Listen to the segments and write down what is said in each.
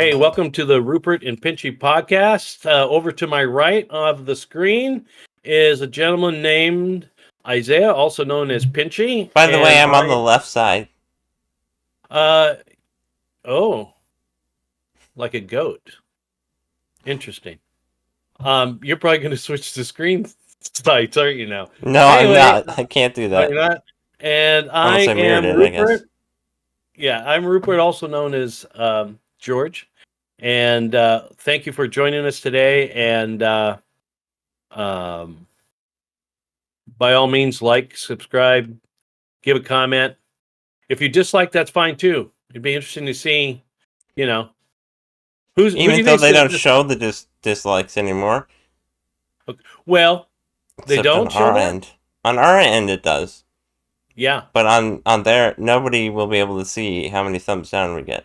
Hey, welcome to the Rupert and Pinchy podcast. Over to my right of the screen is a gentleman named Isaiah, also known as Pinchy. By the way, I'm on the left side. Oh, like a goat. Interesting. You're probably going to switch to screen sites, aren't you now? No, Anyway, I'm not. I can't do that. you're not. And I Unless I mirrored am it, I guess. Rupert. Yeah, I'm Rupert, also known as George. And thank you for joining us today. And um, by all means, like, subscribe, give a comment. If you dislike, that's fine too. It'd be interesting to see, you know, who do Even you though think they don't show the dislikes anymore. Well, they Except on don't show our that? end. On our end, it does. Yeah. But on there, nobody will be able to see how many thumbs down we get.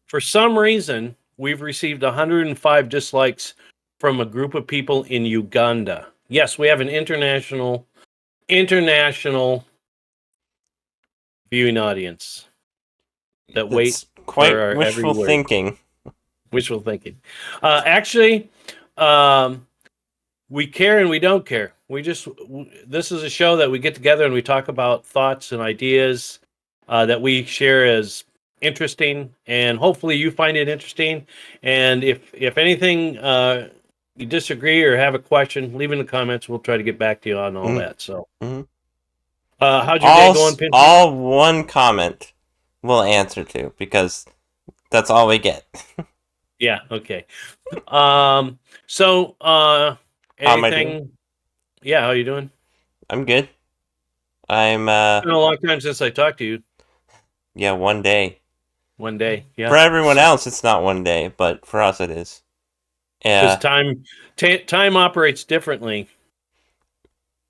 For some reason, we've received 105 dislikes from a group of people in Uganda. Yes, we have an international viewing audience that waits quite for our every wishful word. thinking. Wishful thinking. Actually, we care and we don't care. This is a show that we get together and we talk about thoughts and ideas that we share as interesting, and hopefully you find it interesting. And if anything you disagree or have a question, leave in the comments. We'll try to get back to you on all that. So, how's your day going, Pinchy? All one comment we'll answer to, because that's all we get. Yeah. Okay. So, How am I doing? Yeah. How you doing? I'm good. I'm It's been a long time since I talked to you. Yeah, one day. One day. Yeah. For everyone else, it's not one day, but for us, it is. Because Yeah. time operates differently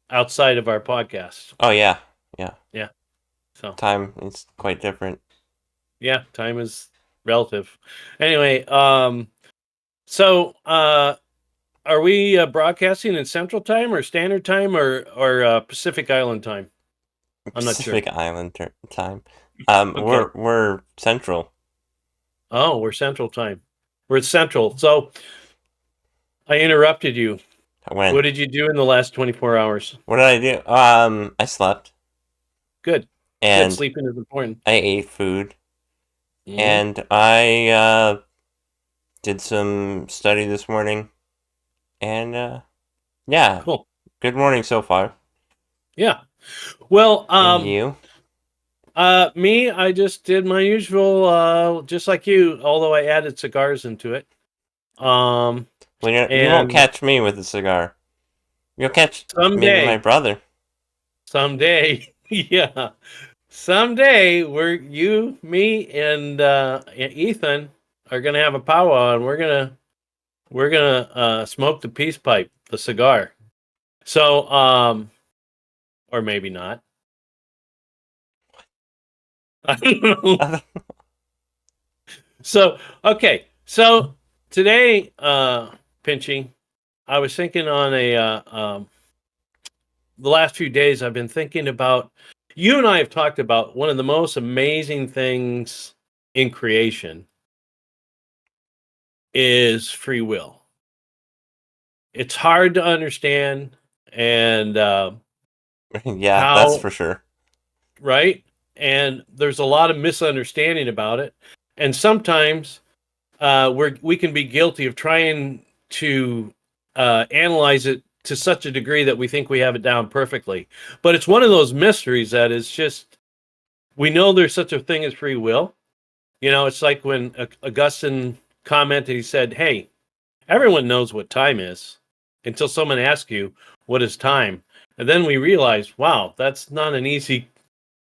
outside of our podcast. Oh yeah. Yeah. Yeah. So Time is quite different. yeah, time is relative. Anyway, so are we broadcasting in Central Time or Standard Time or Pacific Island Time? I'm not sure. Pacific Island time. Okay. We're Central. Oh, we're Central Time. We're Central. So I interrupted you. When? What did you do in the last 24 hours? What did I do? I slept. Good. And Good. Sleeping is important. I ate food. Mhm. And I did some study this morning. And yeah. Cool. Good morning so far. Yeah. Well, And you? me, I just did my usual, just like you, although I added cigars into it. Well, you won't catch me with a cigar. You'll catch maybe my brother. Someday, yeah. Someday, you, me, and Ethan are gonna have a powwow, and we're gonna smoke the peace pipe, the cigar. So, or maybe not. I don't know. So, okay. So today, Pinchy, I was thinking on the last few days, I've been thinking about, you and I have talked about one of the most amazing things in creation is free will. It's hard to understand, and yeah, that's for sure. Right? And there's a lot of misunderstanding about it. And sometimes we can be guilty of trying to analyze it to such a degree that we think we have it down perfectly. But it's one of those mysteries that is just, we know there's such a thing as free will. You know, it's like when Augustine commented, he said, hey, everyone knows what time is until someone asks you, what is time? And then we realize, wow, that's not an easy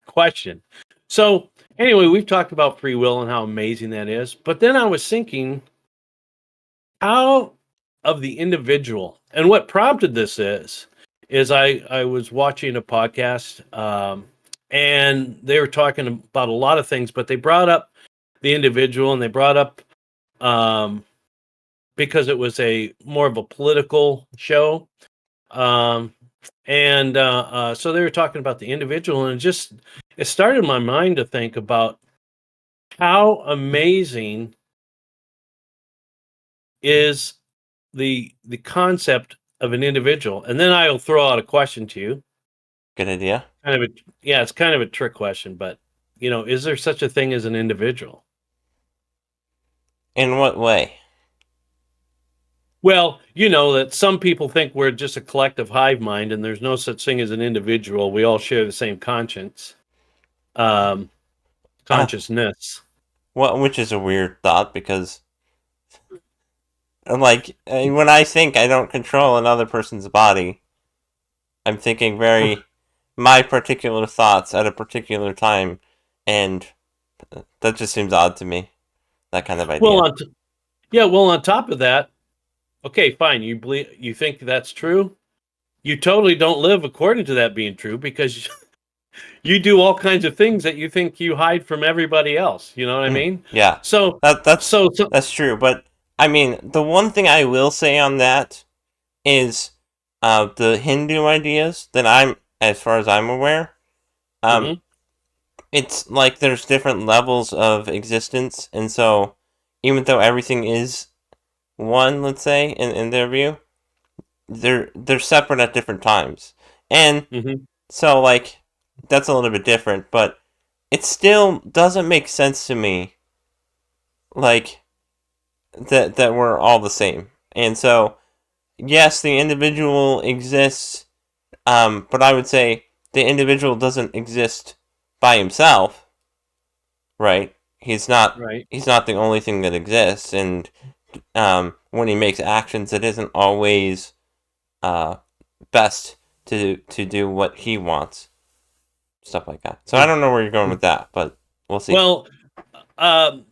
question. So anyway, we've talked about free will and how amazing that is. But then I was thinking, how of the individual, and what prompted this is I was watching a podcast, and they were talking about a lot of things, but they brought up the individual, and they brought up because it was a more of a political show, and so they were talking about the individual, and it started my mind to think about how amazing is the concept of an individual. And then I'll throw out a question to you. Good idea. It's kind of a trick question, but is there such a thing as an individual? In what way? Well, that some people think we're just a collective hive mind and there's no such thing as an individual. We all share the same consciousness. Which is a weird thought because, like, when I think I don't control another person's body, I'm thinking my particular thoughts at a particular time, and that just seems odd to me. That kind of idea. On top of that, okay, fine. You think that's true? You totally don't live according to that being true because you do all kinds of things that you think you hide from everybody else. You know what I mean? Yeah. So that's true. But I mean, the one thing I will say on that is the Hindu ideas that as far as I'm aware, it's like there's different levels of existence, and so even though everything is one, let's say, in their view, they're separate at different times. And so, like, that's a little bit different, but it still doesn't make sense to me, like, that we're all the same. And so, yes, the individual exists, but I would say the individual doesn't exist by himself, right? He's not the only thing that exists, and when he makes actions, it isn't always best to do what he wants, stuff like that. So I don't know where you're going with that, but we'll see. Well,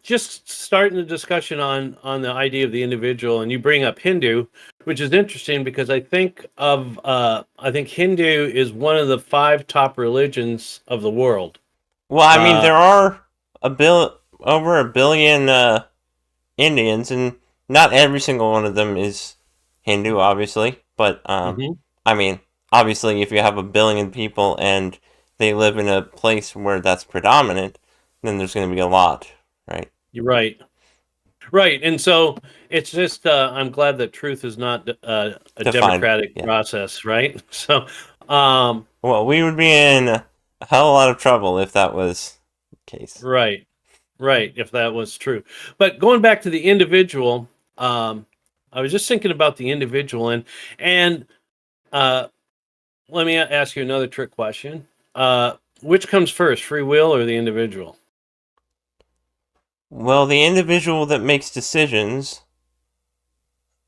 just starting the discussion on the idea of the individual, and you bring up Hindu, which is interesting because I think Hindu is one of the 5 top religions of the world. Well, I mean, there are over a billion Indians, and not every single one of them is Hindu, obviously. But I mean, obviously, if you have a billion people and they live in a place where that's predominant, then there's going to be a lot, right? You're right. Right, and so it's just I'm glad that truth is not a democratic process, right? So, well, we would be in a hell of a lot of trouble if that was the case. Right, if that was true. But going back to the individual, I was just thinking about the individual, and let me ask you another trick question. Which comes first, free will or the individual? Well, the individual that makes decisions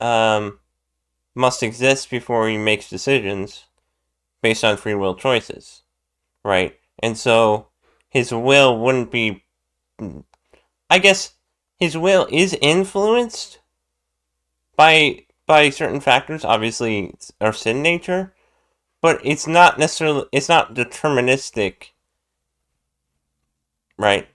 must exist before he makes decisions based on free will choices, right? And so his will wouldn't be... I guess his will is influenced by certain factors, obviously our sin nature, but it's not deterministic, right?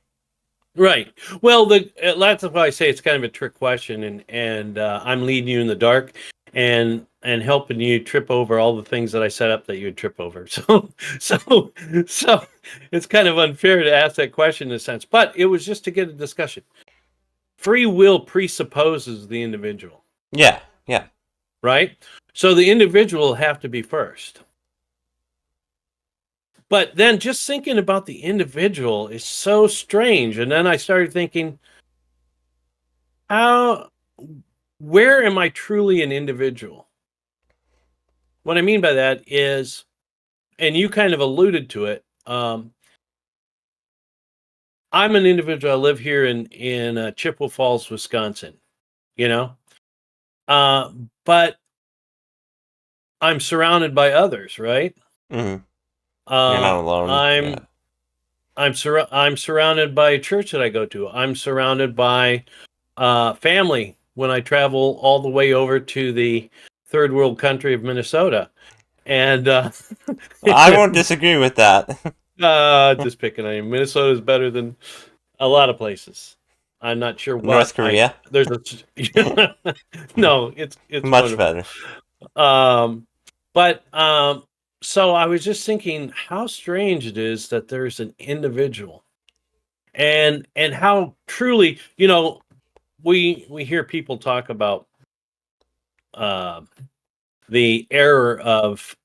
Right. Well, that's why I say it's kind of a trick question, and I'm leading you in the dark, and helping you trip over all the things that I set up that you would trip over. So it's kind of unfair to ask that question in a sense, but it was just to get a discussion. Free will presupposes the individual. Yeah. Right? So the individual will have to be first. But then just thinking about the individual is so strange. And then I started thinking, where am I truly an individual? What I mean by that is, and you kind of alluded to it, I'm an individual. I live here in Chippewa Falls, Wisconsin, but I'm surrounded by others, right? Mm-hmm. You're not alone. I'm surrounded by a church that I go to. I'm surrounded by family when I travel all the way over to the third world country of Minnesota. And I won't disagree with that. Just picking on you. Minnesota is better than a lot of places. I'm not sure what. North Korea? There's a no, it's much wonderful. better. So I was just thinking how strange it is that there's an individual, and how truly, we hear people talk about the error of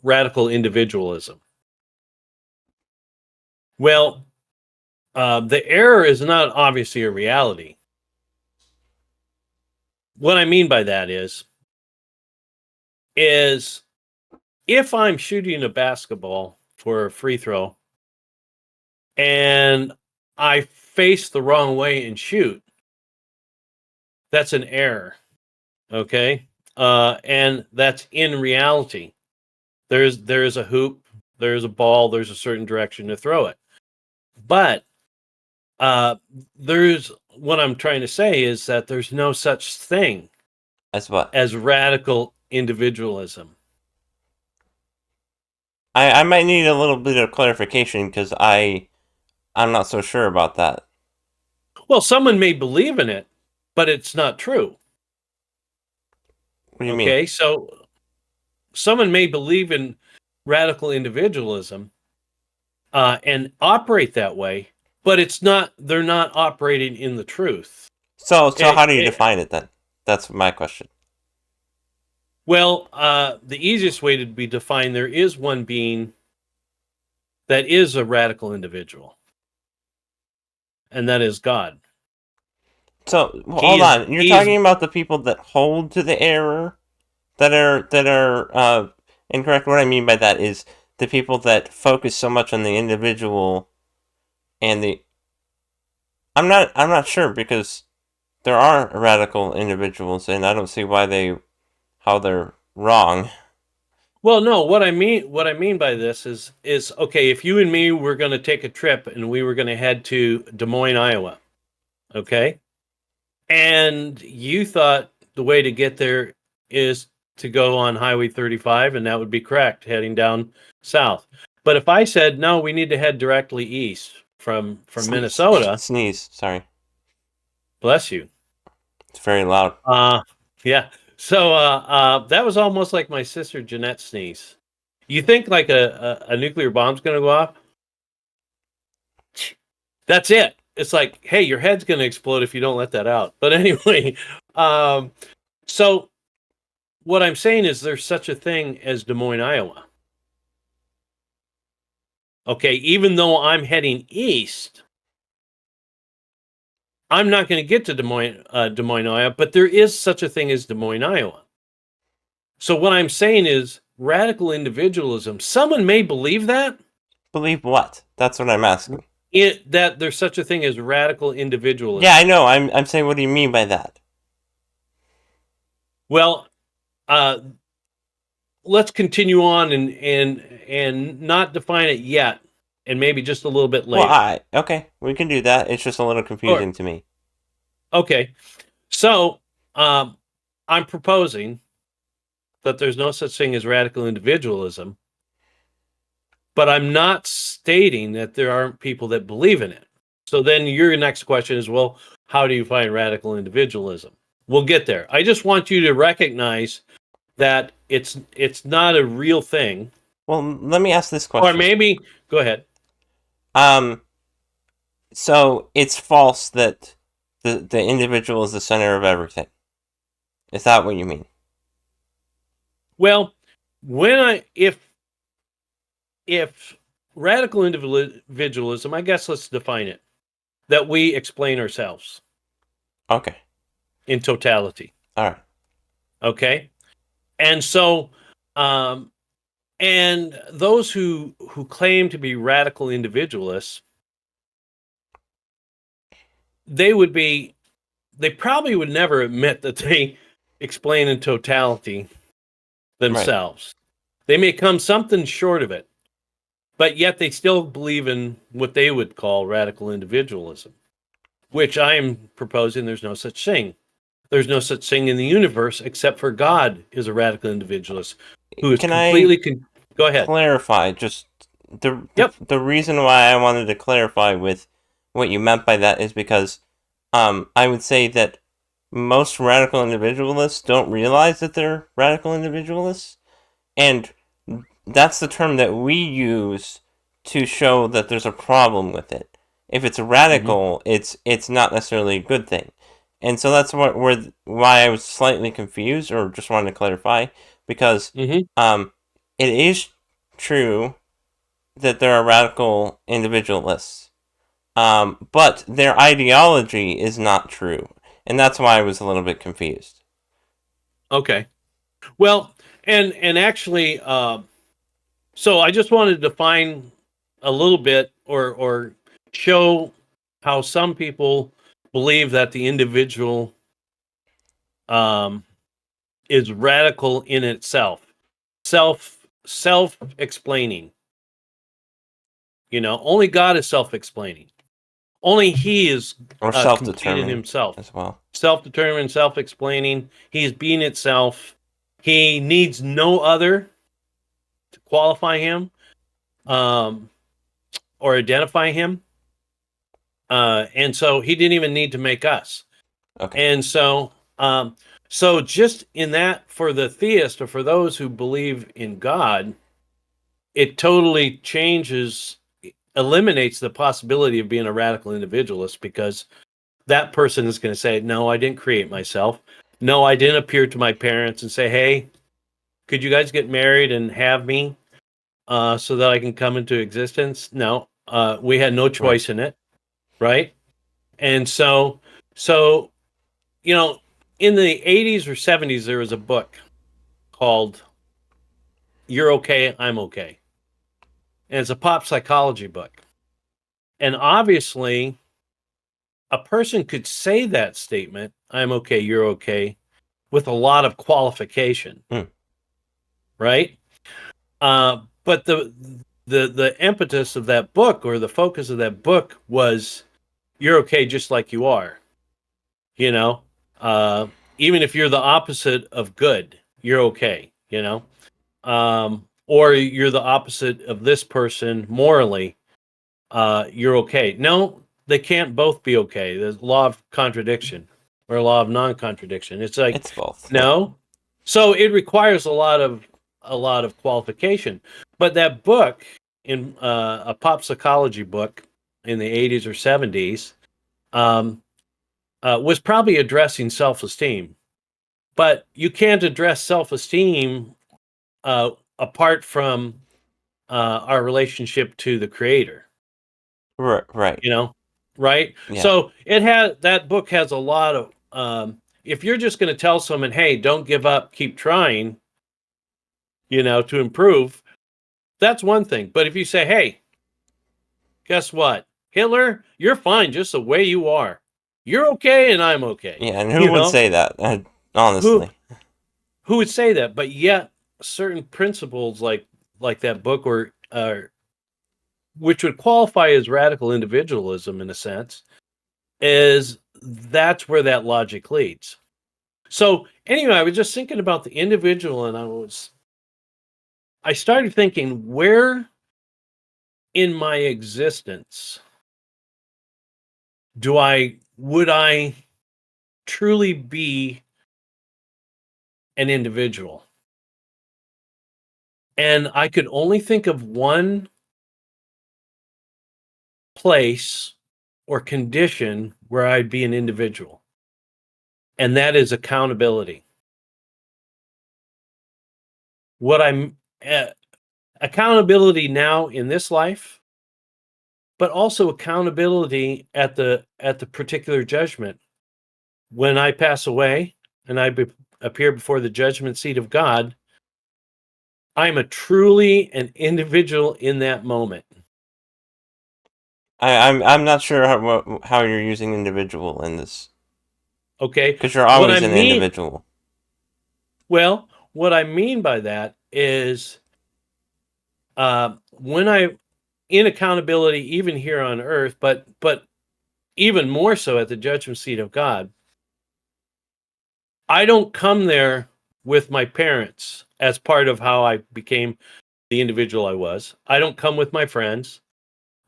radical individualism. Well, the error is not obviously a reality. What I mean by that is if I'm shooting a basketball for a free throw and I face the wrong way and shoot, that's an error. Okay. And that's in reality. There's a hoop, there's a ball, there's a certain direction to throw it. But there's what I'm trying to say is that there's no such thing As what? as radical individualism. I might need a little bit of clarification because I'm not so sure about that. Well, someone may believe in it, but it's not true. What do you mean? Okay, so someone may believe in radical individualism and operate that way, but it's not. They're not operating in the truth. So how do you define it then? That's my question. Well, the easiest way to be defined, there is one being that is a radical individual, and that is God. So hold on, you're talking about the people that hold to the error, that are incorrect. What I mean by that is the people that focus so much on the individual, and the. I'm not sure because there are radical individuals, and I don't see how they're wrong. Well, no, what I mean by this is okay, if you and me were going to take a trip and we were going to head to Des Moines, Iowa, okay? And you thought the way to get there is to go on Highway 35, and that would be correct, heading down south. But if I said, no, we need to head directly east from Minnesota. Sneeze, sorry. Bless you. It's very loud. Yeah. So that was almost like my sister Jeanette's sneeze. You think like a nuclear bomb's going to go off? That's it. It's like, hey, your head's going to explode if you don't let that out. But anyway, so what I'm saying is there's such a thing as Des Moines, Iowa. Okay, even though I'm heading east, I'm not going to get to Des Moines, Iowa, but there is such a thing as Des Moines, Iowa. So what I'm saying is radical individualism. Someone may believe that. Believe what? That's what I'm asking. That there's such a thing as radical individualism. Yeah, I know. I'm saying, what do you mean by that? Well, let's continue on and not define it yet, and maybe just a little bit later. Well, okay, we can do that. It's just a little confusing to me. Okay, so I'm proposing that there's no such thing as radical individualism, but I'm not stating that there aren't people that believe in it. So then your next question is, well, how do you find radical individualism? We'll get there. I just want you to recognize that it's not a real thing. Well, let me ask this question. Or maybe, go ahead. So it's false that the individual is the center of everything. Is that what you mean? Well, if radical individualism, I guess let's define it, that we explain ourselves. Okay. In totality. All right. Okay. And so, and those who claim to be radical individualists, they probably would never admit that they explain in totality themselves. Right. They may come something short of it, but yet they still believe in what they would call radical individualism, which I am proposing there's no such thing. There's no such thing in the universe except for God is a radical individualist who is completely. Go ahead. Clarify just the reason why I wanted to clarify with what you meant by that is because I would say that most radical individualists don't realize that they're radical individualists, and that's the term that we use to show that there's a problem with it. If it's radical, it's not necessarily a good thing. And so that's why I was slightly confused, or just wanted to clarify, because Hmm. um, it is true that there are radical individualists, but their ideology is not true, and that's why I was a little bit confused. Okay. Well, and actually, so I just wanted to define a little bit, or show how some people believe that the individual um, is radical in itself, self explaining. Only God is self explaining. Only He is Or complete in self-determined Himself, as well. self determined, self explaining. He is being itself. He needs no other to qualify Him, um, or identify Him. And so He didn't even need to make us. Okay. And so just in that, for the theist, or for those who believe in God, it totally eliminates the possibility of being a radical individualist, because that person is going to say, no, I didn't create myself. No, I didn't appear to my parents and say, hey, could you guys get married and have me, so that I can come into existence? No, we had no Right. choice in it. Right. And so, you know, in the 80s or 70s, there was a book called You're Okay, I'm Okay. And it's a pop psychology book. And obviously, a person could say that statement, I'm okay, you're okay, with a lot of qualification, Mm. right? But the impetus of that book, or the focus of that book, was you're okay just like you are. You know, uh, even if you're the opposite of good, you're okay. Or you're the opposite of this person morally, you're okay. No, they can't both be okay. There's a law of contradiction, or a law of non-contradiction. It's like, It's both. no. So it requires a lot of qualification. But that book, in a pop psychology book in the 80s or 70s, um, was probably addressing self-esteem. But you can't address self-esteem apart from our relationship to the Creator. Right. you know right. Yeah. So that book has a lot of, if you're just going to tell someone, hey, don't give up, keep trying, to improve, that's one thing. But if you say, hey, guess what, Hitler, you're fine just the way you are, you're okay and I'm okay. Yeah, and who would say that? Who Honestly. who would say that? But yet certain principles, like that book, or which would qualify as radical individualism in a sense, is that's where that logic leads. So anyway, I was just thinking about the individual, and I started thinking, where in my existence would I truly be an individual? And I could only think of one place or condition where I'd be an individual, and that is accountability. What I'm uh, Accountability now in this life, but also accountability at the particular judgment when I pass away, and appear before the judgment seat of God. I'm a truly an individual in that moment. I'm not sure how you're using individual in this, Okay, because you're what I always an mean, individual. well, what I mean by that is, when I in accountability, even here on earth, but even more so at the judgment seat of God. I don't come there with my parents as part of how I became the individual I was. I don't come with my friends.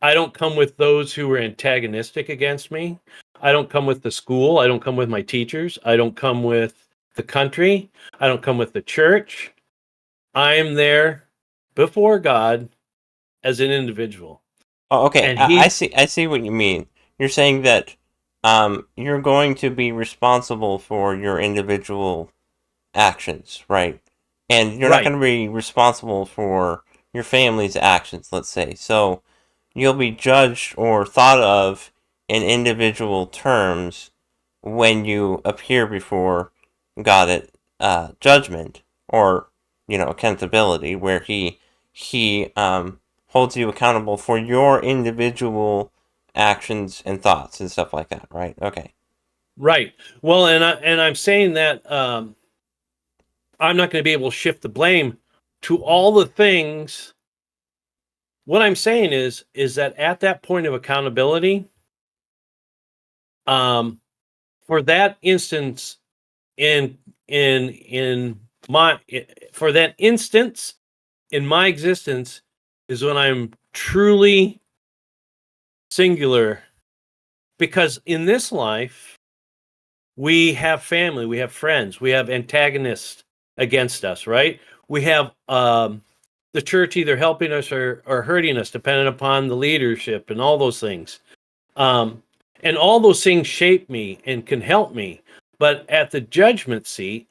I don't come with those who were antagonistic against me. I don't come with the school. I don't come with my teachers. I don't come with the country. I don't come with the church. I am there before God as an individual. Oh, okay. And I he, see. I see what you mean. You're saying that, you're going to be responsible for your individual actions, right? And you're not Right. going to be responsible for your family's actions, let's say. So you'll be judged or thought of in individual terms when you appear before God at judgment, or accountability, where he holds you accountable for your individual actions and thoughts and stuff like that, right? Okay. Right. Well, I'm saying that I'm not going to be able to shift the blame to all the things. What I'm saying is that at that point of accountability, um, for that instance, in my for that instance in my existence is when I'm truly singular, because in this life we have family, we have friends, we have antagonists against us, right? We have the church either helping us or hurting us, depending upon the leadership and all those things. Um, and all those things shape me and can help me. But at the judgment seat,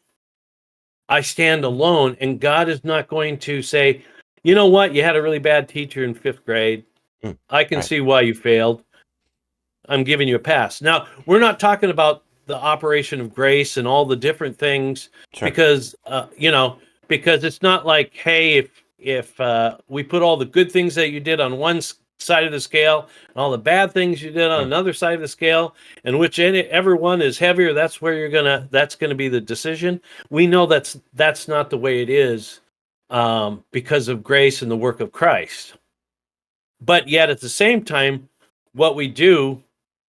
I stand alone, and God is not going to say, you know what, you had a really bad teacher in fifth grade. Mm, I can right. see why you failed. I'm giving you a pass. Now, we're not talking about the operation of grace and all the different things, Sure. because because it's not like, hey, if we put all the good things that you did on one side of the scale and all the bad things you did on Mm, another side of the scale, and whichever one is heavier, that's gonna be the decision. We know that's not the way it is, because of grace and the work of Christ. But yet at the same time, what we do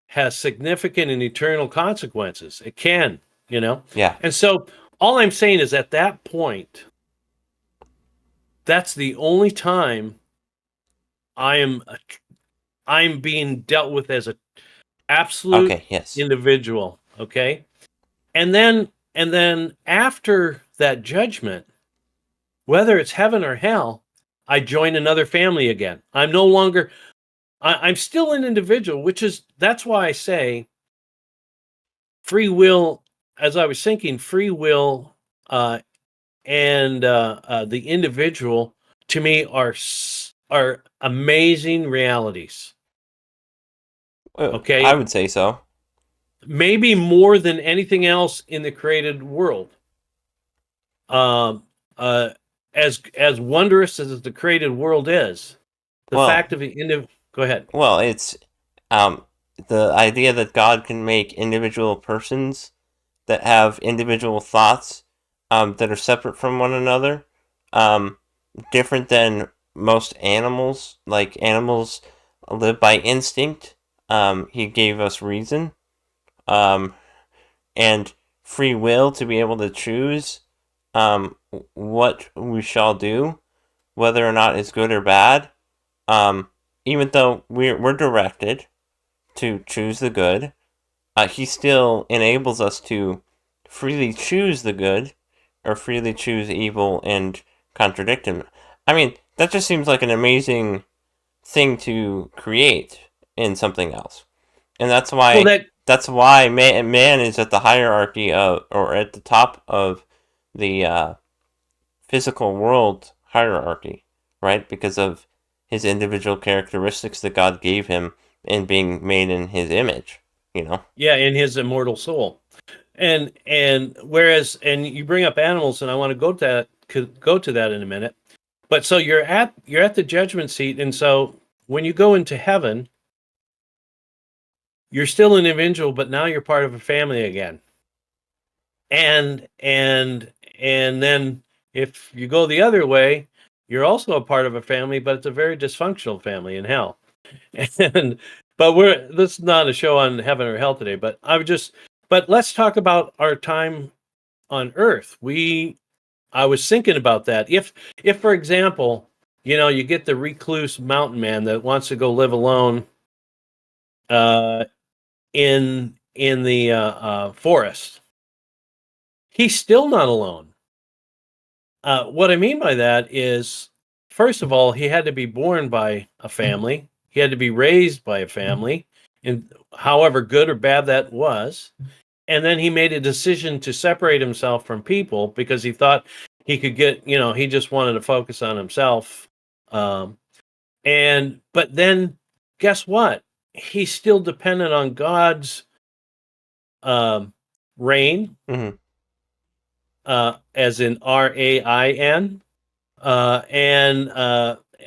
has significant and eternal consequences. It can, you know? yeah. And so all I'm saying is, at that point, that's the only time I am I'm being dealt with as a absolute Okay. Yes. individual, okay? And then after that judgment, whether it's heaven or hell, I join another family again. I'm no longer I'm still an individual, that's why I say free will. As I was thinking, free will uh, and the individual, to me, are amazing realities. I Okay, would say so. maybe more than anything else in the created world. Um, uh, as wondrous as the created world is, the Well, fact of the go ahead. it's um the idea that God can make individual persons that have individual thoughts that are separate from one another, um, different than most animals. Like animals live by instinct. He gave us reason, um, and free will to be able to choose what we shall do, whether or not it's good or bad. Um, Even though we're directed to choose the good, he still enables us to freely choose the good or freely choose evil and contradict him. I mean, that just seems like an amazing thing to create in something else. And Well, that that's why man is at the hierarchy of, or at the top of the physical world hierarchy, right? Because of his individual characteristics that God gave him in being made in his image, you know? yeah, in his immortal soul. And whereas, and you bring up animals, and I want to go to that in a minute. But so you're at the judgment seat, and so when you go into heaven, you're still an individual, but now you're part of a family again. And then if you go the other way, you're also a part of a family, but it's a very dysfunctional family in hell. And but this is not a show on heaven or hell today, but let's talk about our time on earth. I was thinking about that. If for example, you get the recluse mountain man that wants to go live alone uh in the forest, he's still not alone. What I mean by that is, first of all, he had to be born by a family. He had to be raised by a family. in however good or bad that was. And then he made a decision to separate himself from people because he thought he could get, he just wanted to focus on himself. Um, but then guess what? He's still dependent on God's um, rain, Mm-hmm. as in RAIN,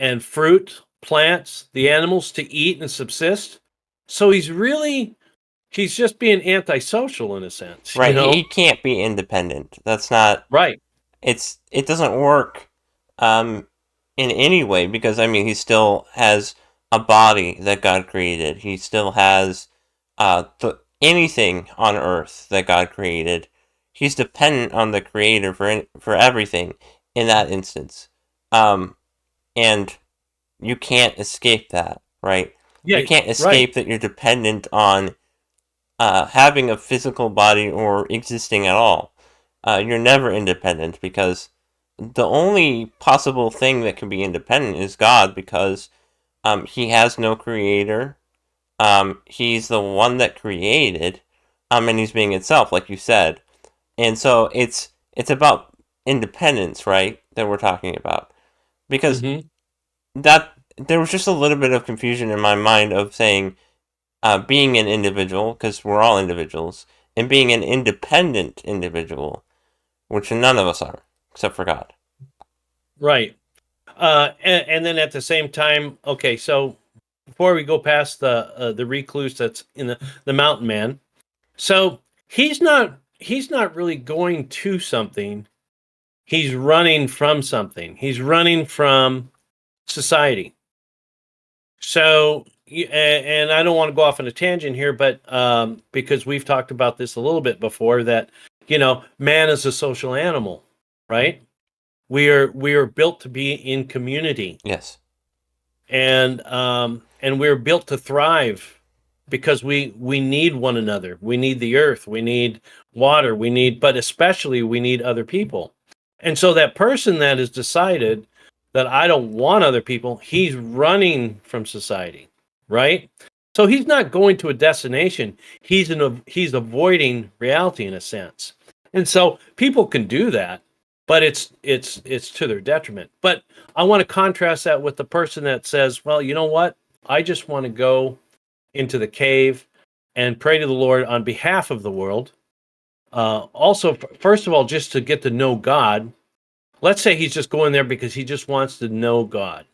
and fruit, plants, the animals to eat and subsist. So he's just being antisocial in a sense, Right. He can't be independent. That's not. Right. It doesn't work in any way because I mean he still has a body that God created. He still has anything on earth that God created. He's dependent on the creator for everything in that instance. And you can't escape that, right? Yeah, You can't right. escape that you're dependent on having a physical body or existing at all. You're never independent because the only possible thing that can be independent is God because he has no creator. He's the one that created, and he's being itself, like you said. And so it's about independence, right? That we're talking about because Hmm. that there was just a little bit of confusion in my mind of saying being an individual because we're all individuals and being an independent individual, which none of us are except for God. Right. And then at the same time, okay, so before we go past the recluse that's in the mountain man, so he's not really going to something. He's running from something. He's running from society. So, and I don't want to go off on a tangent here, but because we've talked about this a little bit before, that man is a social animal, right? We are built to be in community, Yes. and we're built to thrive because we need one another. We need the earth. We need water. But especially we need other people. And so that person that has decided that I don't want other people, he's running from society, right? So he's not going to a destination. He's avoiding reality in a sense. And so people can do that, but it's to their detriment. But I want to contrast that with the person that says, well, you know what? I just want to go into the cave and pray to the Lord on behalf of the world. Also, first of all, just to get to know God. Let's say he's just going there because he just wants to know God.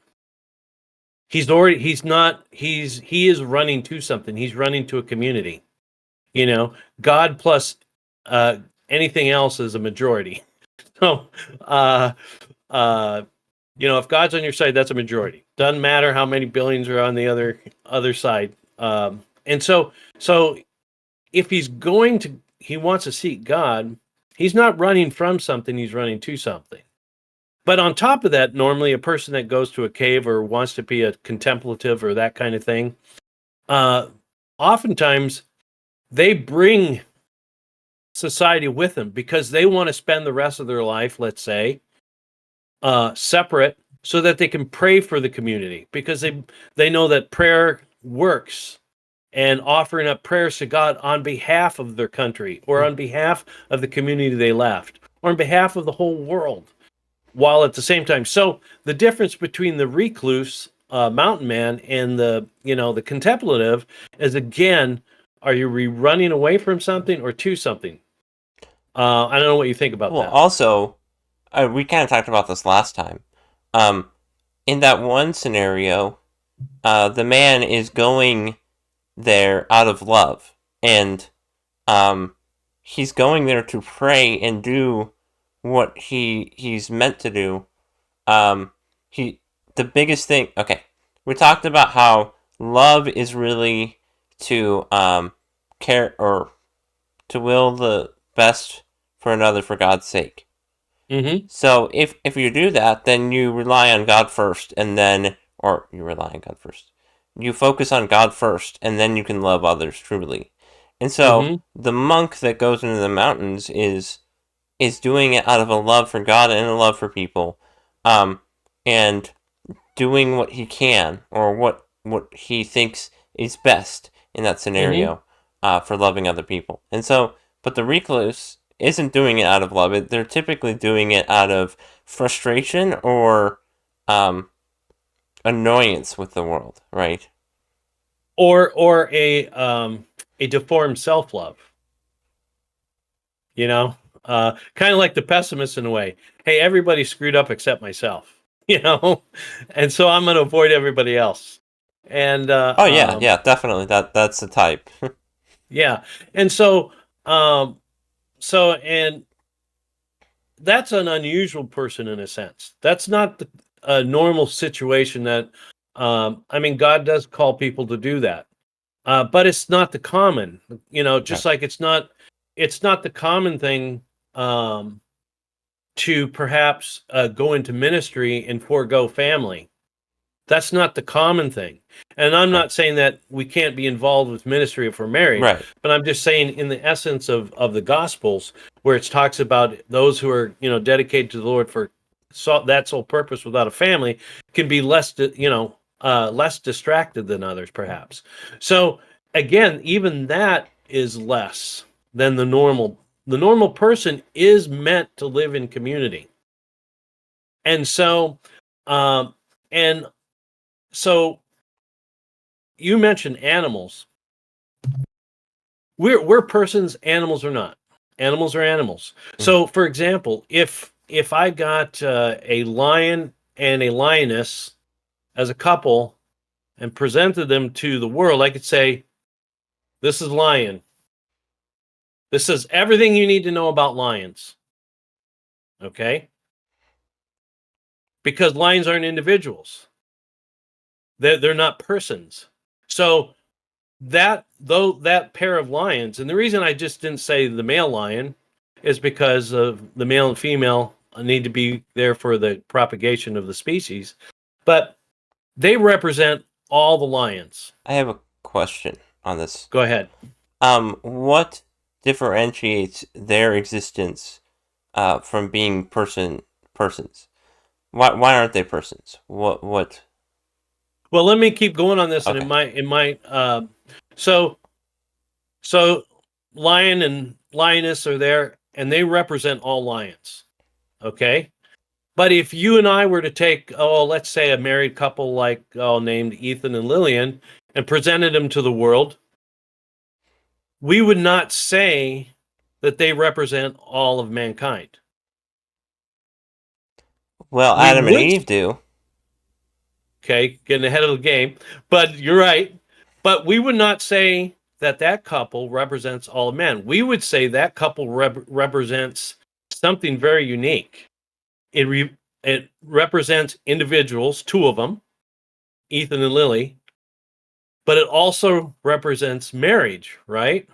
He is running to something. He's running to a community. God plus anything else is a majority. So, uh, uh, if God's on your side, that's a majority. Doesn't matter how many billions are on the other side. And so if he wants to seek God. He's not running from something. He's running to something. But on top of that, normally a person that goes to a cave or wants to be a contemplative or that kind of thing, uh, oftentimes they bring society with them because they want to spend the rest of their life, let's say, separate so that they can pray for the community because they know that prayer works, and offering up prayers to God on behalf of their country or on behalf of the community they left or on behalf of the whole world, while at the same time. So the difference between the recluse mountain man and the contemplative is, again, are you running away from something or to something? I don't know what you think about Well, that. also, we kind of talked about this last time. Um, in that one scenario, the man is going there out of love, and um, he's going there to pray and do what he's meant to do. Um, he the biggest thing. Okay, we talked about how love is really to care or to will the best for another for God's sake. Mm-hmm. So if you do that, then you rely on God first, and then or you rely on God first. You focus on God first, and then you can love others truly. And so Mm-hmm. the monk that goes into the mountains is doing it out of a love for God and a love for people, and doing what he can or what he thinks is best in that Mm-hmm. scenario for loving other people. And so, but the recluse isn't doing it out of love. They're typically doing it out of frustration or um, annoyance with the world, right? Or a deformed self love. You know, kind of like the pessimist in a way. Hey, everybody screwed up except myself. You know, and so I'm going to avoid everybody else. And Oh yeah, yeah, definitely. That's the type. yeah, and so um, and that's an unusual person in a sense. That's not a normal situation that I mean, God does call people to do that. But it's not the common, just Right. like it's not the common thing to perhaps go into ministry and forego family. That's not the common thing. And I'm Right. not saying that we can't be involved with ministry if we're married, Right. but I'm just saying in the essence of the Gospels, where it talks about those who are, dedicated to the Lord for that sole purpose without a family can be less distracted than others, perhaps. So again, even that is less than the normal. The normal person is meant to live in community. And so, um, and so you mentioned animals. We're persons, animals are not. Animals are animals. Mm. So, for example, if I got a lion and a lioness as a couple and presented them to the world, I could say, "This is lion. This is everything you need to know about lions." Okay, because lions aren't individuals. They're not persons. So that pair of lions, and the reason I just didn't say the male lion is because of the male and female need to be there for the propagation of the species, but they represent all the lions. I have a question on this. Go ahead. What differentiates their existence from being persons? Why aren't they persons? What? Well, let me keep going on this, and Okay. it might so so lion and lioness are there, and they represent all lions. Okay. But if you and I were to take, let's say a married couple like named Ethan and Lillian and presented them to the world, we would not say that they represent all of mankind. Well, We Adam and would, Eve do. okay, getting ahead of the game, but you're right. But we would not say that that couple represents all of men. We would say that couple represents something very unique. It represents individuals, two of them, Ethan and Lily, but it also represents marriage, right?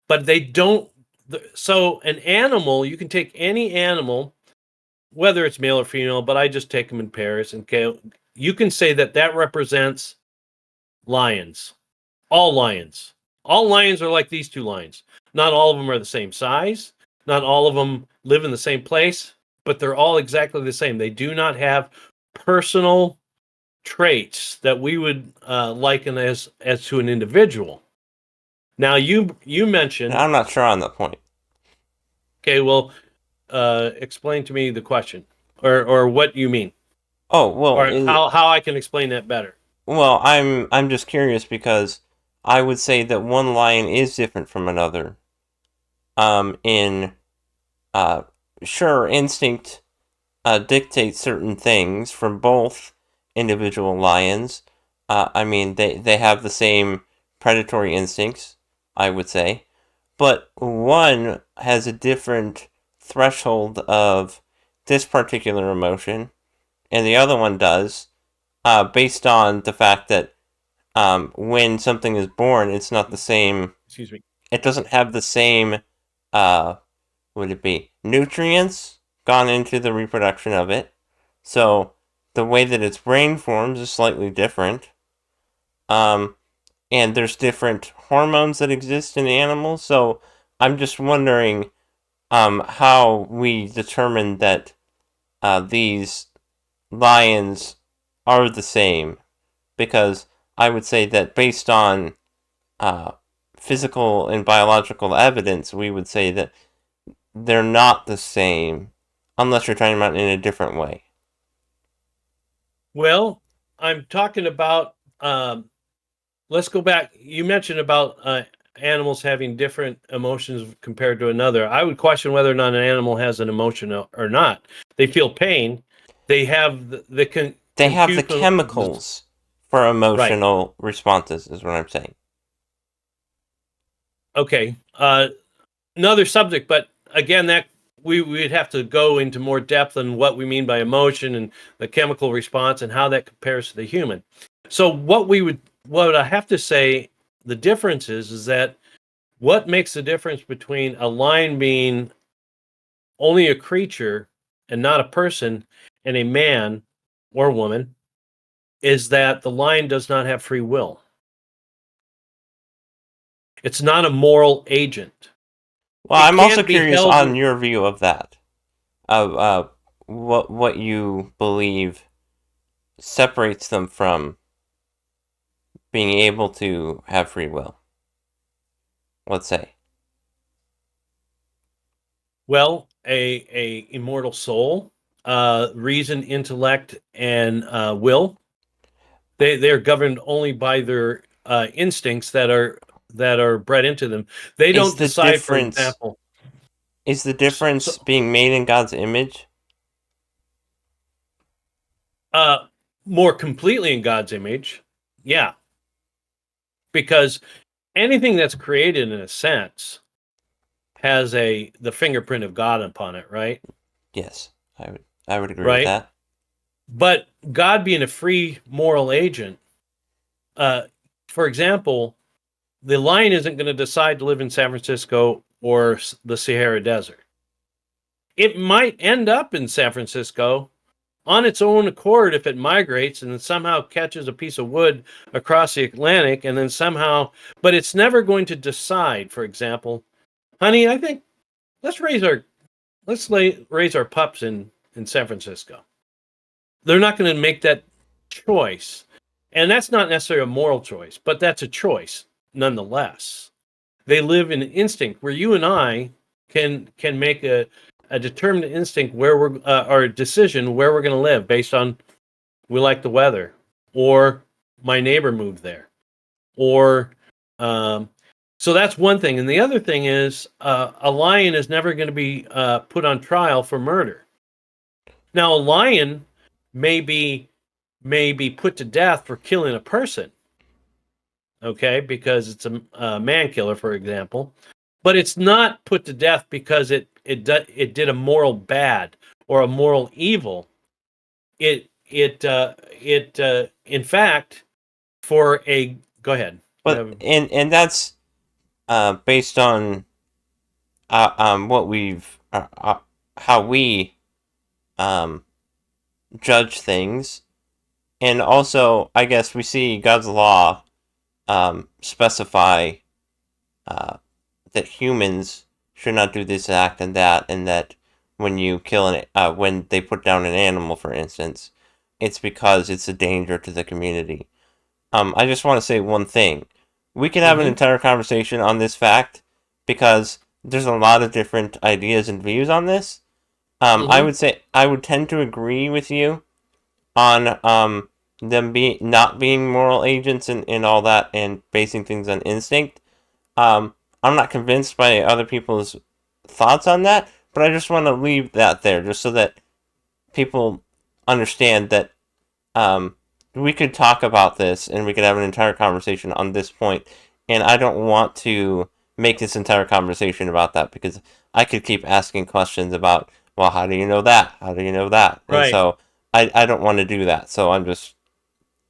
But they don't. So, an animal, you can take any animal, whether it's male or female, but I just take them in pairs. And you can say that that represents lions, all lions. All lions are like these two lions. Not all of them are the same size. Not all of them live in the same place, but they're all exactly the same. They do not have personal traits that we would liken as to an individual. Now you mentioned, I'm not sure on that point. okay, well, explain to me the question, or what you mean, Oh well, or how I can explain that better. I'm just curious because I would say that one lion is different from another. In uh, sure, instinct dictates certain things from both individual lions. I mean, they have the same predatory instincts, I would say, but one has a different threshold of this particular emotion, and the other one does, based on the fact that when something is born, it's not the same. Excuse me. It doesn't have the same. Uh, would it be nutrients gone into the reproduction of it? So the way that its brain forms is slightly different. Um, and there's different hormones that exist in animals. So I'm just wondering how we determine that these lions are the same, because I would say that based on uh, physical and biological evidence, we would say that they're not the same unless you're talking about it in a different way. Well, I'm talking about. Let's go back. You mentioned about animals having different emotions compared to another. I would question whether or not an animal has an emotion or not. They feel pain. They have They have the compute chemicals for right. emotional responses, is what I'm saying. Okay. Another subject, but again, that we'd have to go into more depth on what we mean by emotion and the chemical response and how that compares to the human. So what I have to say the difference is that what makes the difference between a lion being only a creature and not a person and a man or woman is that the lion does not have free will. It's not a moral agent. Well, It I'm also can't be curious held. on your view of that, of what you believe separates them from being able to have free will. Let's say. Well, a immortal soul, reason, intellect, and will. They're governed only by their instincts that are bred into them. They Is don't the decide, for difference example. is the difference So, being made in God's image? uh, more completely in God's image, yeah, because anything that's created in a sense has the fingerprint of God upon it, right? Yes, I would agree with Right. that. But God being a free moral agent, uh, for example, the lion isn't going to decide to live in San Francisco or the Sahara Desert. It might end up in San Francisco on its own accord if it migrates and then somehow catches a piece of wood across the Atlantic and then somehow, but it's never going to decide, for example, honey, I think let's raise our raise our pups in San Francisco. They're not going to make that choice. And that's not necessarily a moral choice, but that's a choice nonetheless. They live in instinct where you and I can make a determined instinct where we're or a decision where we're going to live based on we like the weather or my neighbor moved there or um, so that's one thing. And the other thing is a lion is never going to be put on trial for murder. Now a lion may be put to death for killing a person, okay, because it's a man killer, for example, but it's not put to death because it did a moral bad or a moral evil. It in fact for a go ahead. You But have and that's based on what we've how we um, judge things, and also I guess we see God's law specify uh, that humans should not do this act and that when you kill when they put down an animal, for instance, it's because it's a danger to the community. I just want to say one thing. We could have an mm-hmm, entire conversation on this fact because there's a lot of different ideas and views on this. I mm-hmm. would say I would tend to agree with you on them not being moral agents and all that and basing things on instinct. I'm not convinced by other people's thoughts on that, but I just want to leave that there just so that people understand that um, we could talk about this and we could have an entire conversation on this point. And I don't want to make this entire conversation about that because I could keep asking questions about, well, how do you know that? How do you know that? And Right. so I don't want to do that. So I'm just,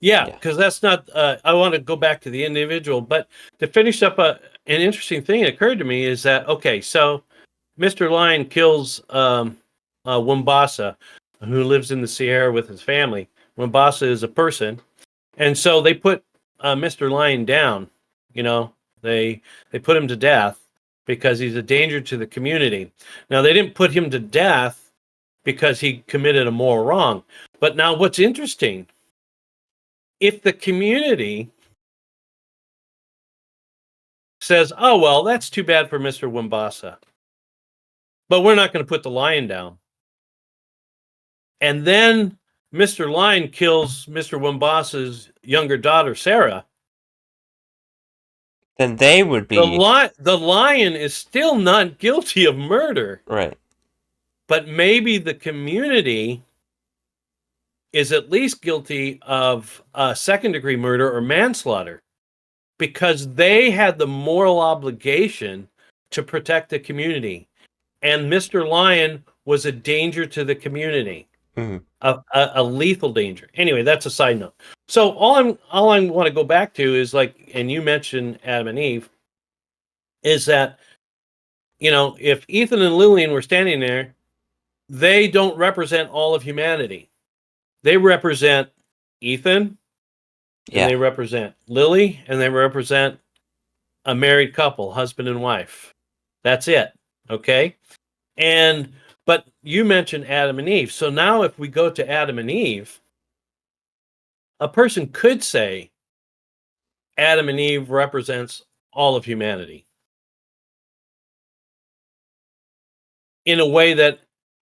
Yeah, yeah. because that's not. I want to go back to the individual, but to finish up, an interesting thing that occurred to me is that okay, so Mr. Lion kills Wombasa, who lives in the Sierra with his family. Wombasa is a person, and so they put Mr. Lion down. You know, they put him to death because he's a danger to the community. Now they didn't put him to death because he committed a moral wrong. But now, what's interesting if the community says, "Oh well, that's too bad for Mr. Wimbasa, but we're not going to put the lion down." And then Mr. Lion kills Mr. Wimbasa's younger daughter, Sarah. Then they would be The lion is still not guilty of murder, right. but maybe the community is at least guilty of second-degree murder or manslaughter, because they had the moral obligation to protect the community, and Mr. Lion was a danger to the community, Mm-hmm. a lethal danger. Anyway, that's a side note. So all I want to go back to is, like, and you mentioned Adam and Eve, is that, you know, if Ethan and Lillian were standing there, they don't represent all of humanity. They represent Ethan, and Yeah. they represent Lily, and they represent a married couple, husband and wife. That's it. Okay. But you mentioned Adam and Eve. So now if we go to Adam and Eve, a person could say Adam and Eve represents all of humanity in a way that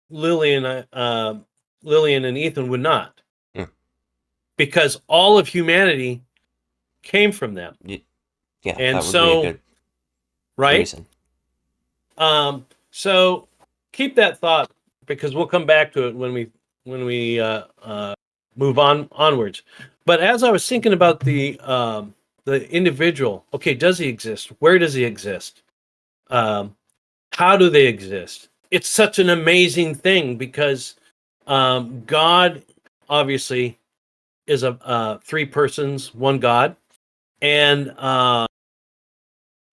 Lillian and Ethan would not, because all of humanity came from them. Yeah, and that would so, be a good right? reason. So keep that thought, because we'll come back to it when we move onwards. But as I was thinking about the individual, okay, does he exist? Where does he exist? How do they exist? It's such an amazing thing, because God obviously is a three persons, one God, and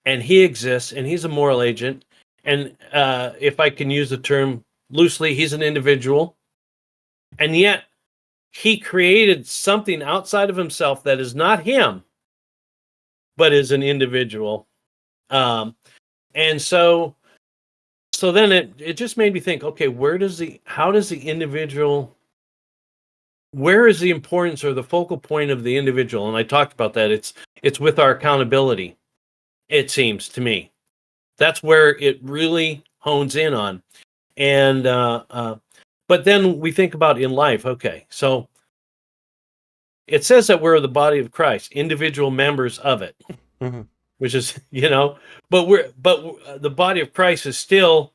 he exists, and he's a moral agent. And if I can use the term loosely, he's an individual, and yet he created something outside of himself that is not him, but is an individual. And so then it just made me think, okay, where is the importance or the focal point of the individual? And I talked about that. It's with our accountability, it seems to me. That's where it really hones in on. And but then we think about in life, okay, so it says that we're the body of Christ, individual members of it, Mm-hmm. which is, but the body of Christ is still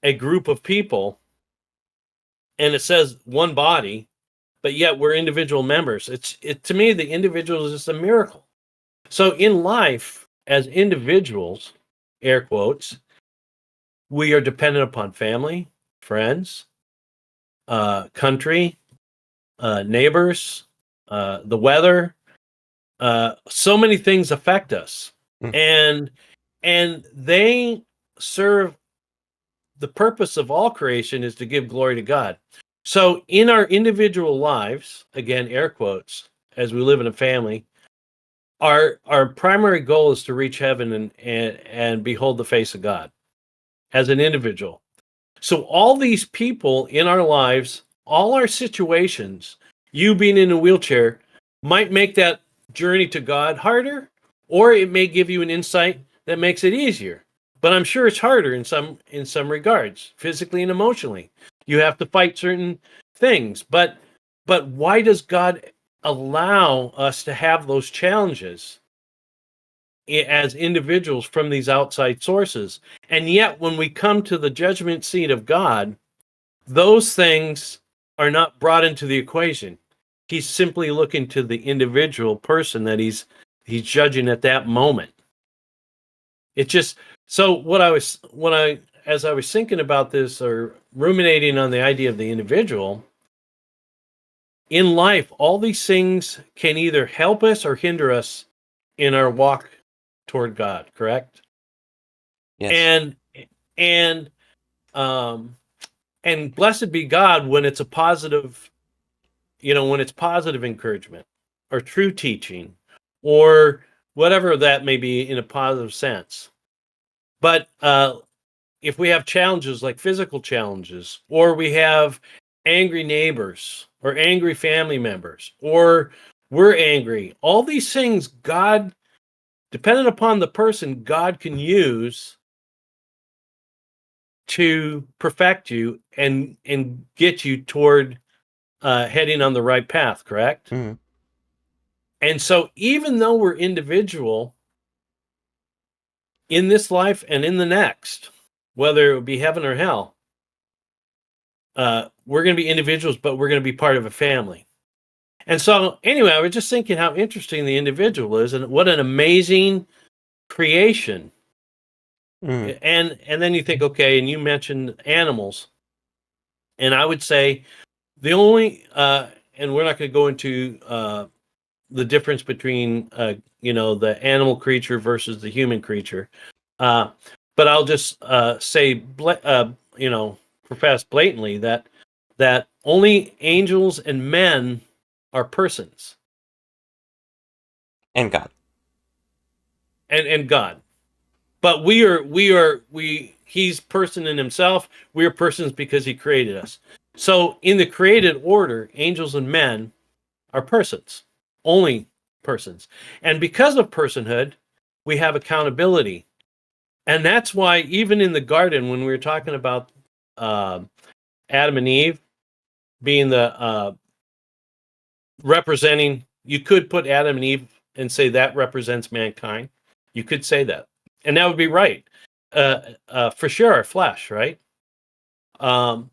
a group of people, and it says one body, but yet we're individual members. To me, the individual is just a miracle. So in life, as individuals, air quotes, we are dependent upon family, friends, country, neighbors, the weather. So many things affect us, and they serve the purpose of all creation is to give glory to God. So in our individual lives, again, air quotes, as we live in a family, our primary goal is to reach heaven and behold the face of God as an individual. So all these people in our lives, all our situations, you being in a wheelchair, might make that journey to God harder, or it may give you an insight that makes it easier. But I'm sure it's harder in some regards, physically and emotionally. You have to fight certain things. But why does God allow us to have those challenges as individuals from these outside sources? And yet when we come to the judgment seat of God, those things are not brought into the equation. He's simply looking to the individual person that he's judging at that moment. It just, so as I was thinking about this, or ruminating on the idea of the individual in life, all these things can either help us or hinder us in our walk toward God, correct? Yes. And blessed be God when it's a positive, when it's positive encouragement or true teaching or whatever that may be in a positive sense. But if we have challenges like physical challenges, or we have angry neighbors or angry family members, or we're angry, all these things God depending upon the person, God can use to perfect you and get you toward heading on the right path, correct? Mhm. And so even though we're individual in this life and in the next, whether it would be heaven or hell, we're going to be individuals, but we're going to be part of a family. And so anyway, I was just thinking how interesting the individual is and what an amazing creation. Mhm. And then you think, okay, and you mentioned animals. And I would say the only and we're not going to go into the difference between the animal creature versus the human creature, but I'll just profess blatantly that only angels and men are persons, And God. and God. But we he's person in himself. We are persons because he created us. So in the created order, angels and men are persons, only persons. And because of personhood, we have accountability. And that's why even in the garden, when we were talking about uh, Adam and Eve being the representing, you could put Adam and Eve and say that represents mankind. You could say that, and that would be right. For sure, our flesh, right? Um,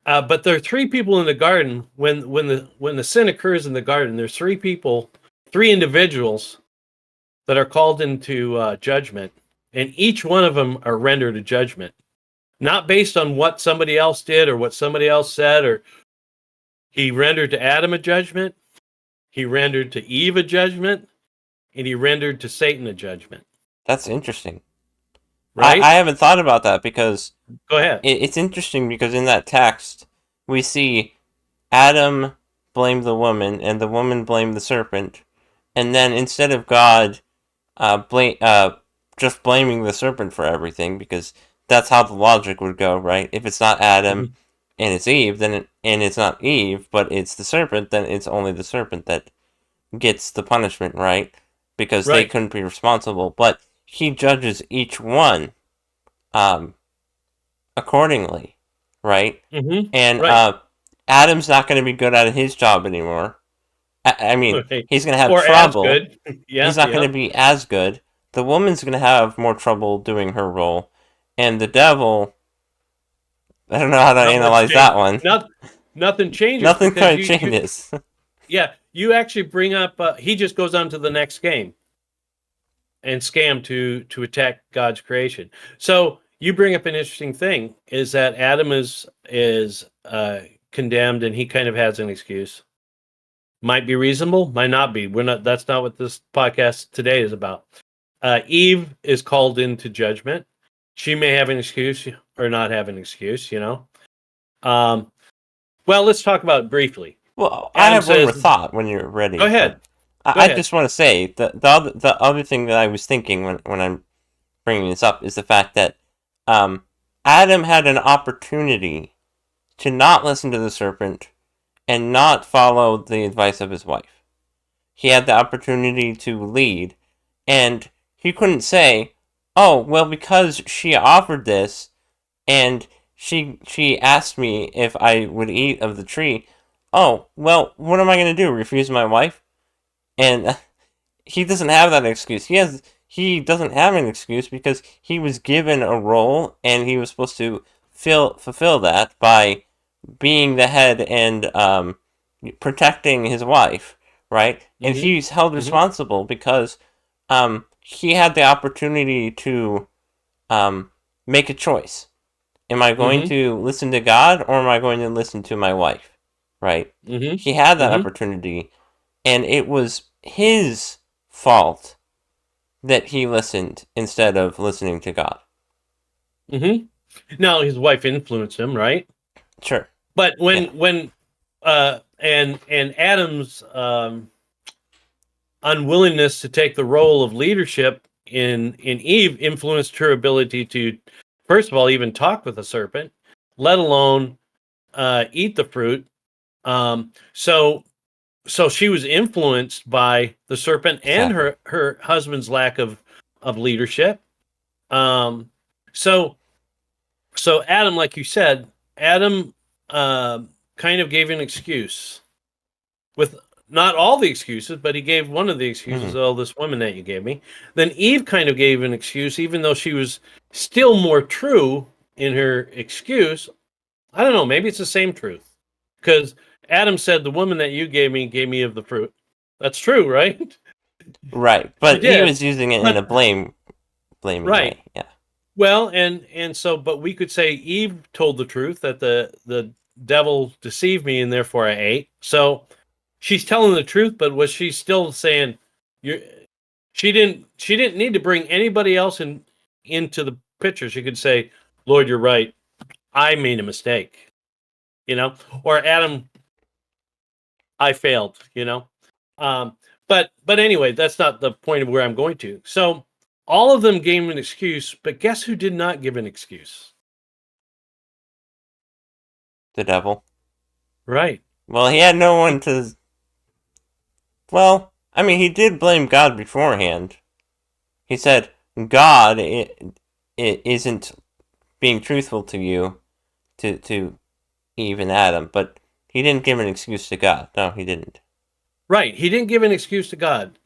but there are three people in the garden when the sin occurs in the garden. There's three people, three individuals that are called into judgment, and each one of them are rendered a judgment, not based on what somebody else did or what somebody else said. Or he rendered to Adam a judgment, he rendered to Eve a judgment, and he rendered to Satan a judgment. That's interesting. I Right? haven't thought about that because Go ahead. it's interesting because in that text we see Adam blame the woman and the woman blame the serpent, and then instead of God blame just blaming the serpent for everything, because that's how the logic would go, right? If it's not Adam Mhm. and it's Eve, and it's not Eve, but it's the serpent, then it's only the serpent that gets the punishment, right? Because they Right. couldn't be responsible. But he judges each one um, accordingly, right? And Right. Adam's not going to be good at his job anymore. I mean, Right. he's going to have Or as trouble. good. He's Yeah. not going Yeah. to be as good. The woman's going to have more trouble doing her role. And the devil, I don't know how to Not much analyze change. that one. Nothing changes Nothing because quite you changes. yeah, you actually bring up he just goes on to the next game and scam to attack God's creation. So you bring up an interesting thing is that Adam is condemned and he kind of has an excuse. Might be reasonable, might not be. We're not That's not what this podcast today is about. Eve is called into judgment. She may have an excuse or not have an excuse. Um, well, let's talk about it briefly. Well, I Adam have one more says, thought when you're go ready, but ahead. Go I ahead. just want to say that the other thing that I was thinking when I'm bringing this up is the fact that um, Adam had an opportunity to not listen to the serpent and not follow the advice of his wife. He had the opportunity to lead, and he couldn't say, "Oh, well, because she offered this, and she asked me if I would eat of the tree. Oh, well, what am I going to do? Refuse my wife?" And he doesn't have that excuse. He doesn't have an excuse because he was given a role and he was supposed to fulfill that by being the head and protecting his wife, right? And Mm-hmm. he's held Mm-hmm. responsible because he had the opportunity to um, make a choice. Am I going Mm-hmm. to listen to God or am I going to listen to my wife? Right? He had Mm-hmm. that Mm-hmm. opportunity, and it was his fault that he listened instead of listening to God. Mm-hmm. Now his wife influenced him, right? Sure. But Yeah. when and Adam's unwillingness to take the role of leadership in Eve influenced her ability to, first of all, even talk with the serpent, let alone eat the fruit. So so she was influenced by the serpent and Exactly. her husband's lack of leadership. Um, so so Adam, like you said, Adam kind of gave an excuse with not all the excuses, but he gave one of the excuses. Hmm. Oh, this woman that you gave me. Then Eve kind of gave an excuse, even though she was still more true in her excuse. I don't know. Maybe it's the same truth because Adam said, "The woman that you gave me of the fruit." That's true, right? Right, She but he did, was using it in but a blaming right. way. Yeah. Well, and so, but we could say Eve told the truth that the devil deceived me and therefore I ate. So she's telling the truth, but was she still saying you? She didn't need to bring anybody else into the picture. She could say, "Lord, you're right. I made a mistake." You know, or Adam, I failed. You know, but anyway, that's not the point of where I'm going to. So all of them gave an excuse, but guess who did not give an excuse? The devil. Right. Well, he had no one to. Well, I mean, he did blame God beforehand. He said, God it isn't being truthful to you, to Eve and Adam, but he didn't give an excuse to God. No, he didn't. Right. He didn't give an excuse to God.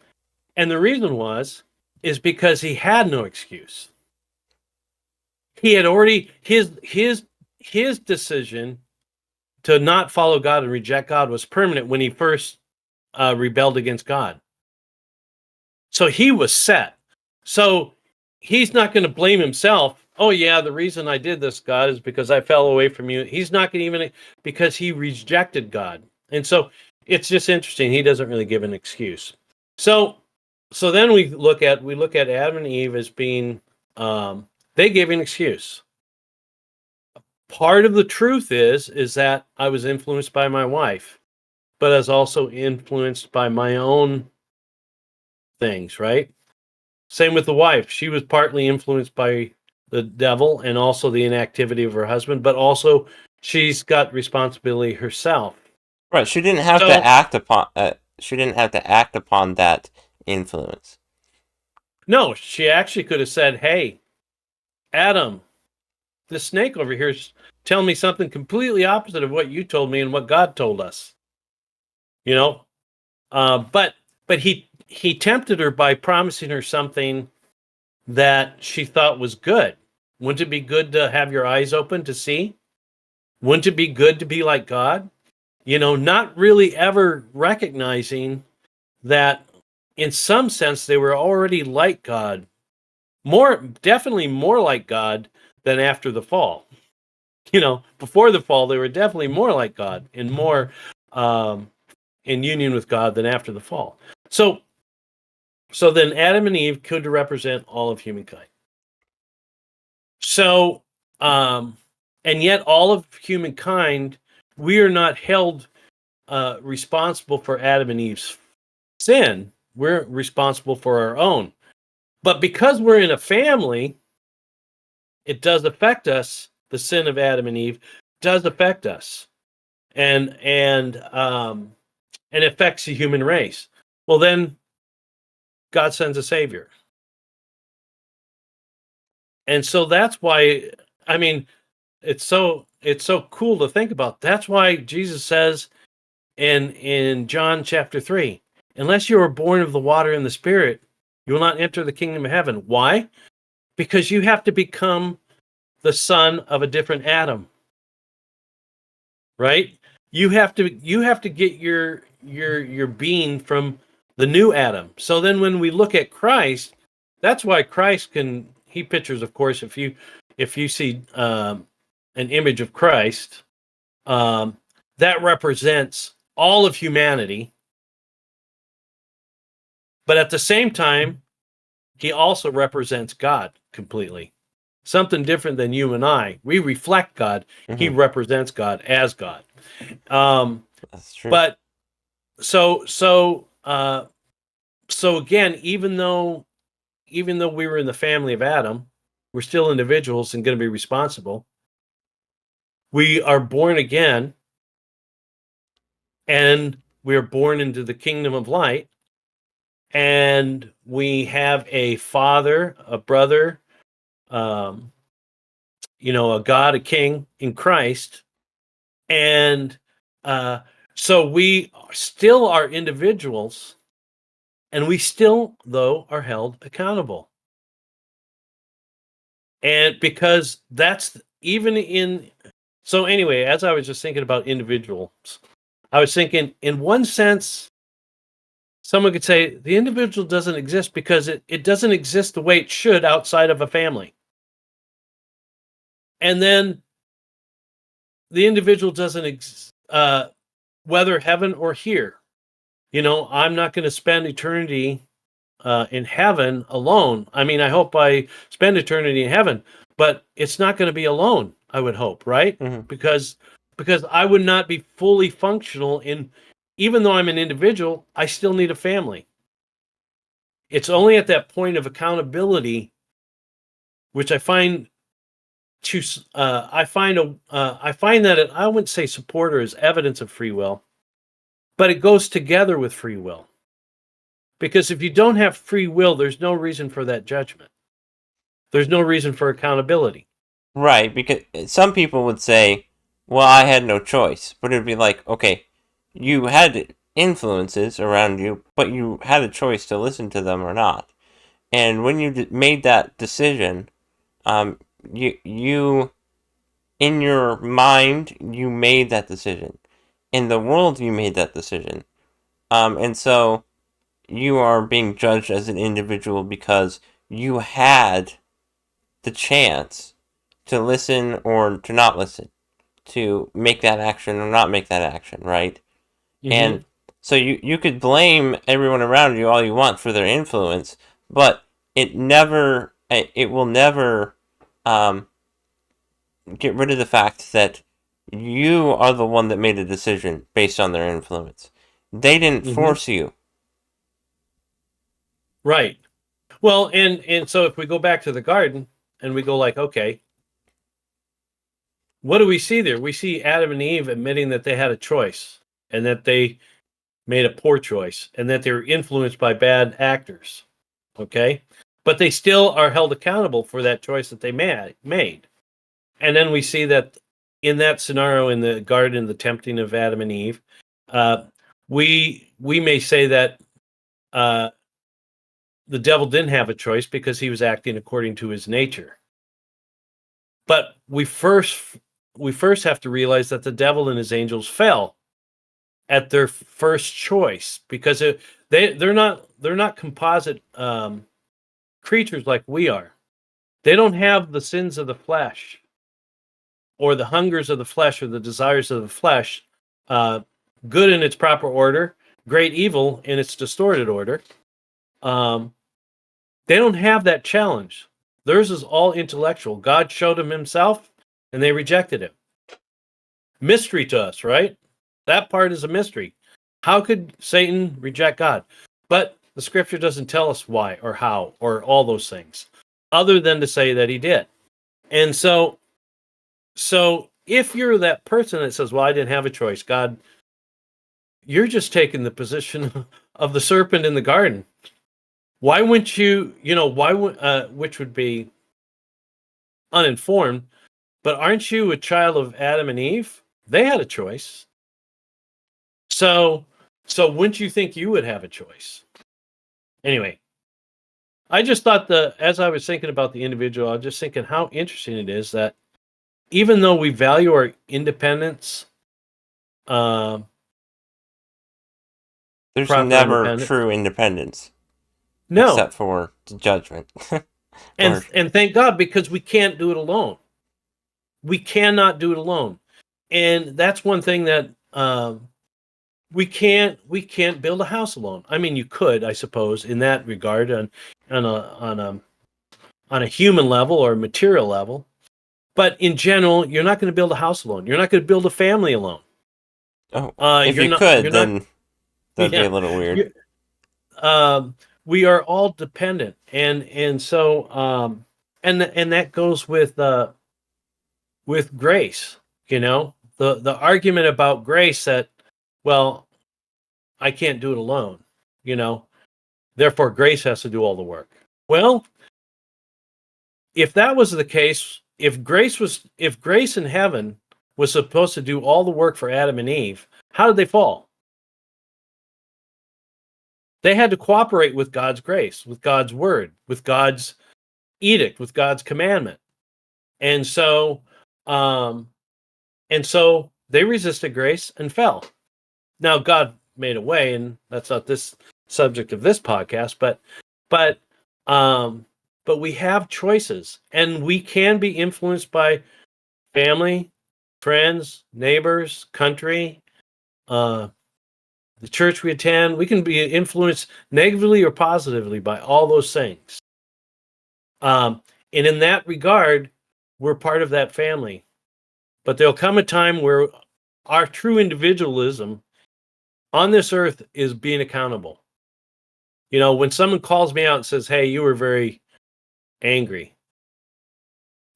And the reason is because he had no excuse. He had already his decision to not follow God and reject God was permanent when he first rebelled against God. So he was set. So he's not going to blame himself. Oh yeah, the reason I did this, God, is because I fell away from you. He's not going to even because he rejected God. And so it's just interesting. He doesn't really give an excuse. So so then we look at Adam and Eve as being they gave an excuse. Part of the truth is that I was influenced by my wife, but I was also influenced by my own things, right? Same with the wife. She was partly influenced by the devil and also the inactivity of her husband, but also she's got responsibility herself. Right, she didn't have to So, act upon. She didn't have to act upon that influence. no, she actually could have said, "Hey, Adam, this snake over here is telling me something completely opposite of what you told me and what God told us." You know, but he tempted her by promising her something that she thought was good. Wouldn't it be good to have your eyes open to see? Wouldn't it be good to be like God? You know, not really ever recognizing that in some sense they were already like God. Definitely more like God than after the fall. You know, before the fall, they were definitely more like God and more um, in union with God than after the fall. So, so then Adam and Eve could represent all of humankind. So, and yet all of humankind, we are not held responsible for Adam and Eve's sin. We're responsible for our own. But because we're in a family, it does affect us. The sin of Adam and Eve does affect us, and and affects the human race. Well, then God sends a savior, and so that's why. I mean, it's so cool to think about. That's why Jesus says in John chapter 3, unless you are born of the water and the spirit, you will not enter the kingdom of heaven. Why? Because you have to become the son of a different Adam, right? You have to get your being from the new Adam. So then when we look at Christ, that's why Christ can he pictures, of course, if you see an image of Christ, that represents all of humanity. But at the same time, he also represents God completely. Something different than you and I. We reflect God. He Hmm. represents God as God. Um, That's true. but so so so again, even though we were in the family of Adam, we're still individuals and going to be responsible. We are born again, and we are born into the kingdom of light, and we have a father, a brother, um, a God, a king in Christ. And so we still are individuals, and we still, though, are held accountable. And because that's even in. So, anyway, as I was just thinking about individuals, I was thinking, in one sense, someone could say the individual doesn't exist because it doesn't exist the way it should outside of a family. And then the individual doesn't exist, whether heaven or here. I'm not going to spend eternity in heaven alone. I mean, I hope I spend eternity in heaven, but it's not going to be alone, I would hope, right? Mm-hmm. Because I would not be fully functional in, even though I'm an individual, I still need a family. It's only at that point of accountability, which I find I find that I wouldn't say support or is evidence of free will, but it goes together with free will. Because if you don't have free will, there's no reason for that judgment. There's no reason for accountability. Right, because some people would say, well, I had no choice. But it'd be like, okay, you had influences around you, but you had a choice to listen to them or not. And when you made that decision, you in your mind, you made that decision. In the world, you made that decision. And so you are being judged as an individual because you had the chance to listen or to not listen, to make that action or not make that action, right? Mm-hmm. And so you could blame everyone around you all you want for their influence, but it will never get rid of the fact that you are the one that made a decision based on their influence. They didn't force you. Right. Well, and so if we go back to the garden and we go like, okay, what do we see there? We see Adam and Eve admitting that they had a choice and that they made a poor choice and that they were influenced by bad actors. Okay? But they still are held accountable for that choice that they made. And then we see that in that scenario in the garden, the tempting of Adam and Eve, we may say that the devil didn't have a choice because he was acting according to his nature. But we first have to realize that the devil and his angels fell at their first choice because they're not composite creatures like we are. They don't have the sins of the flesh or the hungers of the flesh or the desires of the flesh, good in its proper order, great evil in its distorted order. They don't have that challenge. Theirs is all intellectual. God showed them himself, and they rejected him. Mystery to us, right? That part is a mystery. How could Satan reject God? But the scripture doesn't tell us why or how or all those things, other than to say that he did. And so if you're that person that says, well, I didn't have a choice, God, you're just taking the position of the serpent in the garden. Why wouldn't you, which would be uninformed, but aren't you a child of Adam and Eve? They had a choice. So wouldn't you think you would have a choice? Anyway, I just thought as I was thinking about the individual, I was just thinking how interesting it is that even though we value our independence, there's never true independence. No. Except for the judgment. and thank God, because we can't do it alone. We cannot do it alone. And that's one thing that we can't build a house alone. I mean, you could, I suppose, in that regard, on a human level or a material level. But in general, you're not going to build a house alone. You're not going to build a family alone. Oh, if you could, then that'd be a little weird. We are all dependent, and so and that goes with grace. The argument about grace that, well, I can't do it alone, you know. Therefore, grace has to do all the work. Well, if that was the case, if grace in heaven was supposed to do all the work for Adam and Eve, how did they fall? They had to cooperate with God's grace, with God's word, with God's edict, with God's commandment. And so um and so they resisted grace and fell. Now God made a way, and that's not this subject of this podcast, but um but we have choices, and we can be influenced by family, friends, neighbors, country, uh the church we attend. We can be influenced negatively or positively by all those things. And in that regard, we're part of that family. But there'll come a time where our true individualism on this earth is being accountable. You know, when someone calls me out and says, "Hey, you were very angry."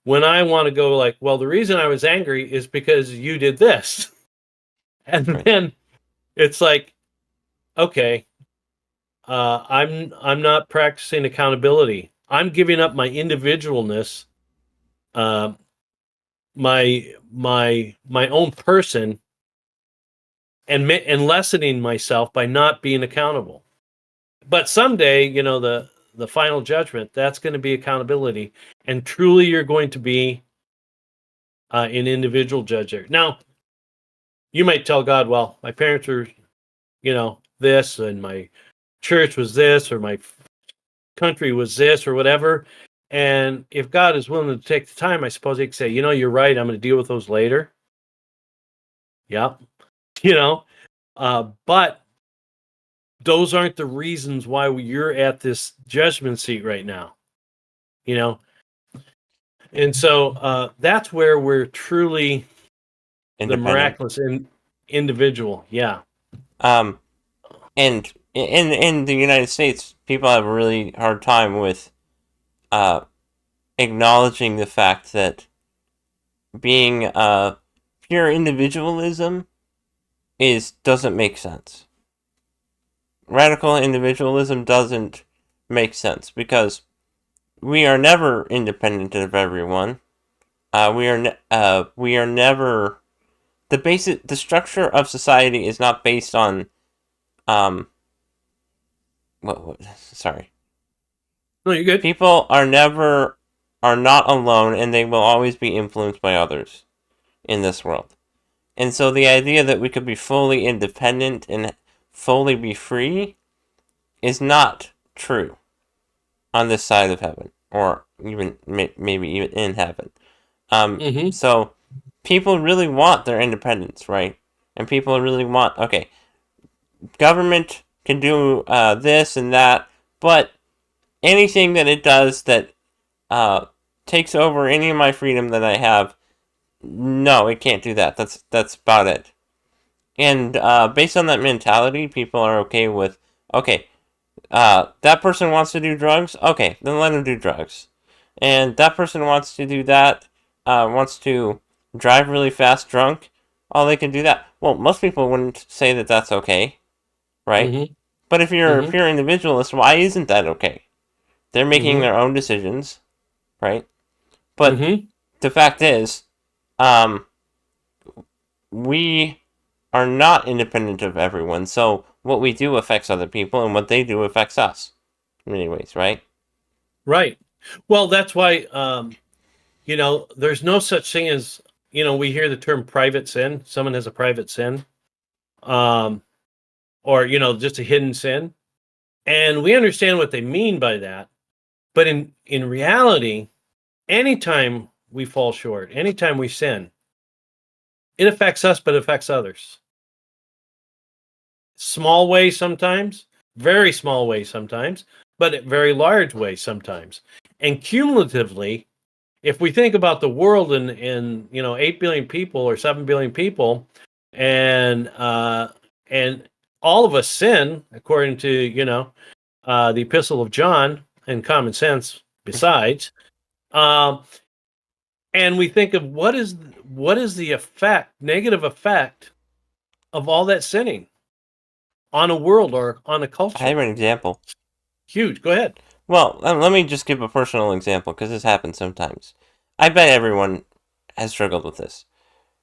When I want to go like, "Well, the reason I was angry is because you did this." And Right. then it's like, okay, I'm not practicing accountability. I'm giving up my individualness, uh, my own person, and lessening myself by not being accountable. But someday, you know, the final judgment, that's going to be accountability, and truly, you're going to be an individual judge there. Now, you might tell God, "Well, my parents were, you know, this, and my church was this, or my country was this, or whatever." And if God is willing to take the time, I suppose he could say, "You know, you're right. I'm going to deal with those later." Yeah, you know, but those aren't the reasons why you're at this judgment seat right now, you know. And so that's where we're truly the Independent. miraculous individual. Yeah. Um, and in the United States, people have a really hard time with uh, acknowledging the fact that being pure individualism doesn't make sense. Radical individualism doesn't make sense because we are never independent of everyone. We are never the structure of society is not based on um sorry. No, you're good. People are not alone, and they will always be influenced by others in this world. And so the idea that we could be fully independent and fully be free is not true on this side of heaven, or even maybe even in heaven. Mm-hmm. So people really want their independence, right? And people really want, okay, government can do this and that, but anything that it does that takes over any of my freedom that I have, no, it can't do that. That's about it. And based on that mentality, people are okay with, okay, that person wants to do drugs, okay, then let him do drugs. And that person wants to do that, wants to drive really fast drunk, oh, they can do that. Well, most people wouldn't say that that's okay, right? Mm-hmm. But if you're a Mm-hmm. pure individualist, why isn't that okay? They're making Mm-hmm. their own decisions, right? But Mm-hmm. the fact is, um, we are not independent of everyone. So what we do affects other people, and what they do affects us in many ways, right? Right. Well, that's why you know, there's no such thing as, you know, we hear the term private sin. Someone has a private sin. Um, or, you know, just a hidden sin. And we understand what they mean by that. But in reality, anytime we fall short, anytime we sin, it affects us, but it affects others. Small ways sometimes, very small ways sometimes, but at very large ways sometimes. And cumulatively, if we think about the world in you know 8 billion people or 7 billion people, and and all of us sin according to you know the Epistle of John and common sense besides. Um, and we think of what is the effect, negative effect of all that sinning on a world or on a I have culture. an example. Huge. Go ahead. Well, let me just give a personal example because this happens sometimes. I bet everyone has struggled with this.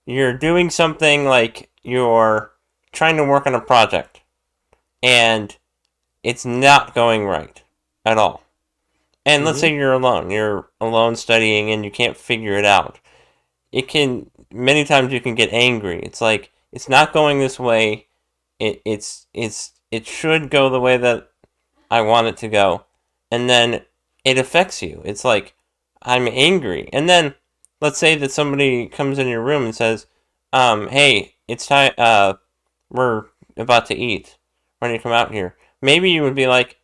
You're doing something like you're trying to work on a project and it's not going right at all. And let's Mm-hmm. say you're alone studying and you can't figure it out. Many times you can get angry. It's like, it's not going this way. It should go the way that I want it to go. And then it affects you. It's like, I'm angry. And then let's say that somebody comes in your room and says, hey, it's time, we're about to eat. Why don't you come out here? Maybe you would be like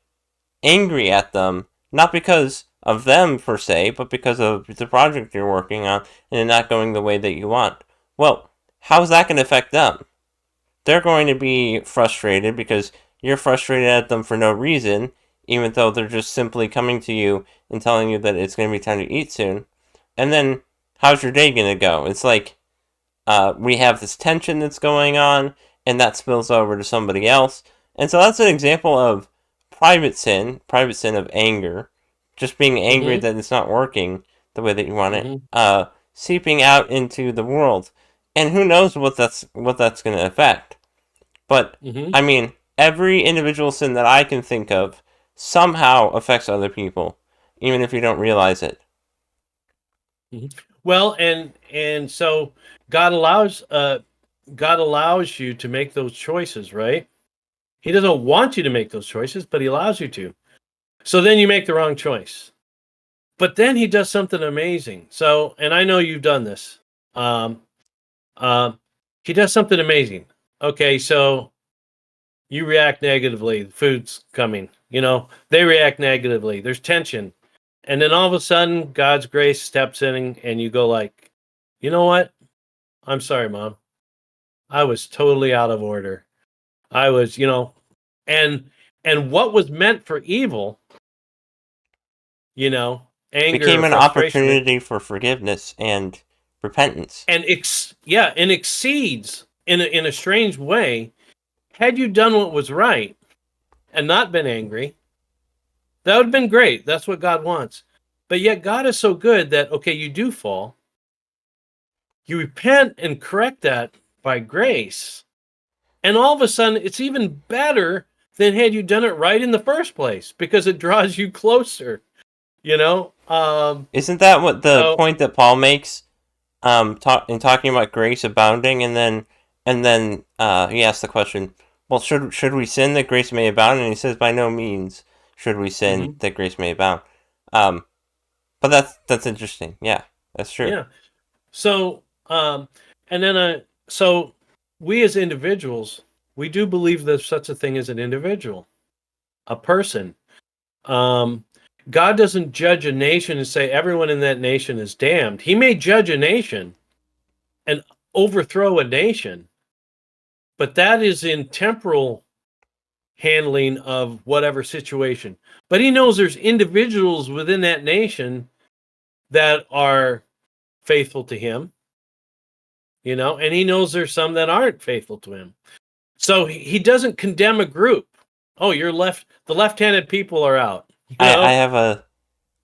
angry at them, not because of them per se, but because of the project you're working on and it not going the way that you want. Well, how's that going to affect them? They're going to be frustrated because you're frustrated at them for no reason, even though they're just simply coming to you and telling you that it's going to be time to eat soon. And then, how's your day going to go? It's like, we have this tension that's going on, and that spills over to somebody else. And so that's an example of private sin of anger, just being angry Mm-hmm. that it's not working the way that you want it, Mm-hmm. seeping out into the world. And who knows what that's going to affect. But, Mm-hmm. I mean, every individual sin that I can think of somehow affects other people, even if you don't realize it. Mm-hmm. Well, and so God allows God allows you to make those choices, right? He doesn't want you to make those choices, but he allows you to. So then you make the wrong choice. But then he does something amazing. So, and I know you've done this. Um, um, he does something amazing. Okay, so you react negatively. The food's coming. They react negatively. There's tension, and then all of a sudden, God's grace steps in, and you go like, you know what? I'm sorry, Mom. I was totally out of order. I was, and what was meant for evil, you know, anger or Became an frustration, opportunity for forgiveness and repentance. and exceeds in a strange way. Had you done what was right and not been angry, that would have been great. That's what God wants. But yet God is so good that, okay, you do fall. You repent and correct that by grace. And all of a sudden, it's even better than had you done it right in the first place because it draws you closer, you know? Isn't that what the So, point that Paul makes? In talking about grace abounding, and then he asks the question, well, should we sin that grace may abound? And he says, by no means should we sin mhm, that grace may abound. Um, but that's interesting. Yeah, that's true. yeah. So, and then, so we as individuals, we do believe there's such a thing as an individual, a person. Um, God doesn't judge a nation and say everyone in that nation is damned. He may judge a nation and overthrow a nation, but that is in temporal handling of whatever situation. But he knows there's individuals within that nation that are faithful to him, and he knows there's some that aren't faithful to him. So he doesn't condemn a group. Oh, the left-handed people are out. I have a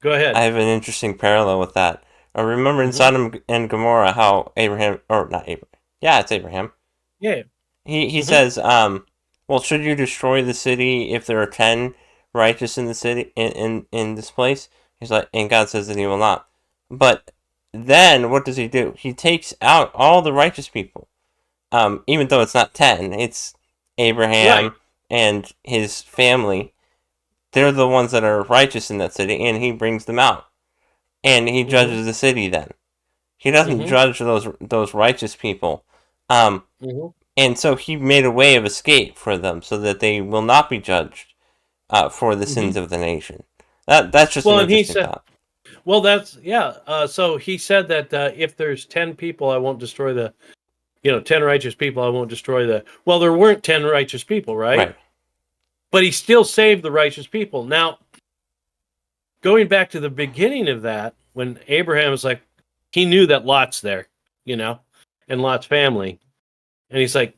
Go I ahead. have an interesting parallel with that. I remember in Hmm. Sodom and Gomorrah how Abraham, or not Abraham, yeah, it's Abraham. Yeah. He Hmm. says, well, should you destroy the city if there are 10 righteous in the city in this place? He's like, and God says that he will not. But then what does he do? He takes out all the righteous people. Even though it's not 10, it's Right. Abraham and his family. They're the ones that are righteous in that city, and he brings them out. And he Hmm. judges the city then. He doesn't Hmm. judge those righteous people. Um, Hmm. and so he made a way of escape for them so that they will not be judged for the Hmm. sins of the nation. That's just an Well, and he interesting said, thought. well, that's yeah. So he said that if there's 10 people, I won't destroy 10 righteous people. I won't destroy the. Well, there weren't 10 righteous people, right? Right. But he still saved the righteous people. Now, going back to the beginning of that, when Abraham was like, he knew that Lot's there, you know, and Lot's family, and he's like,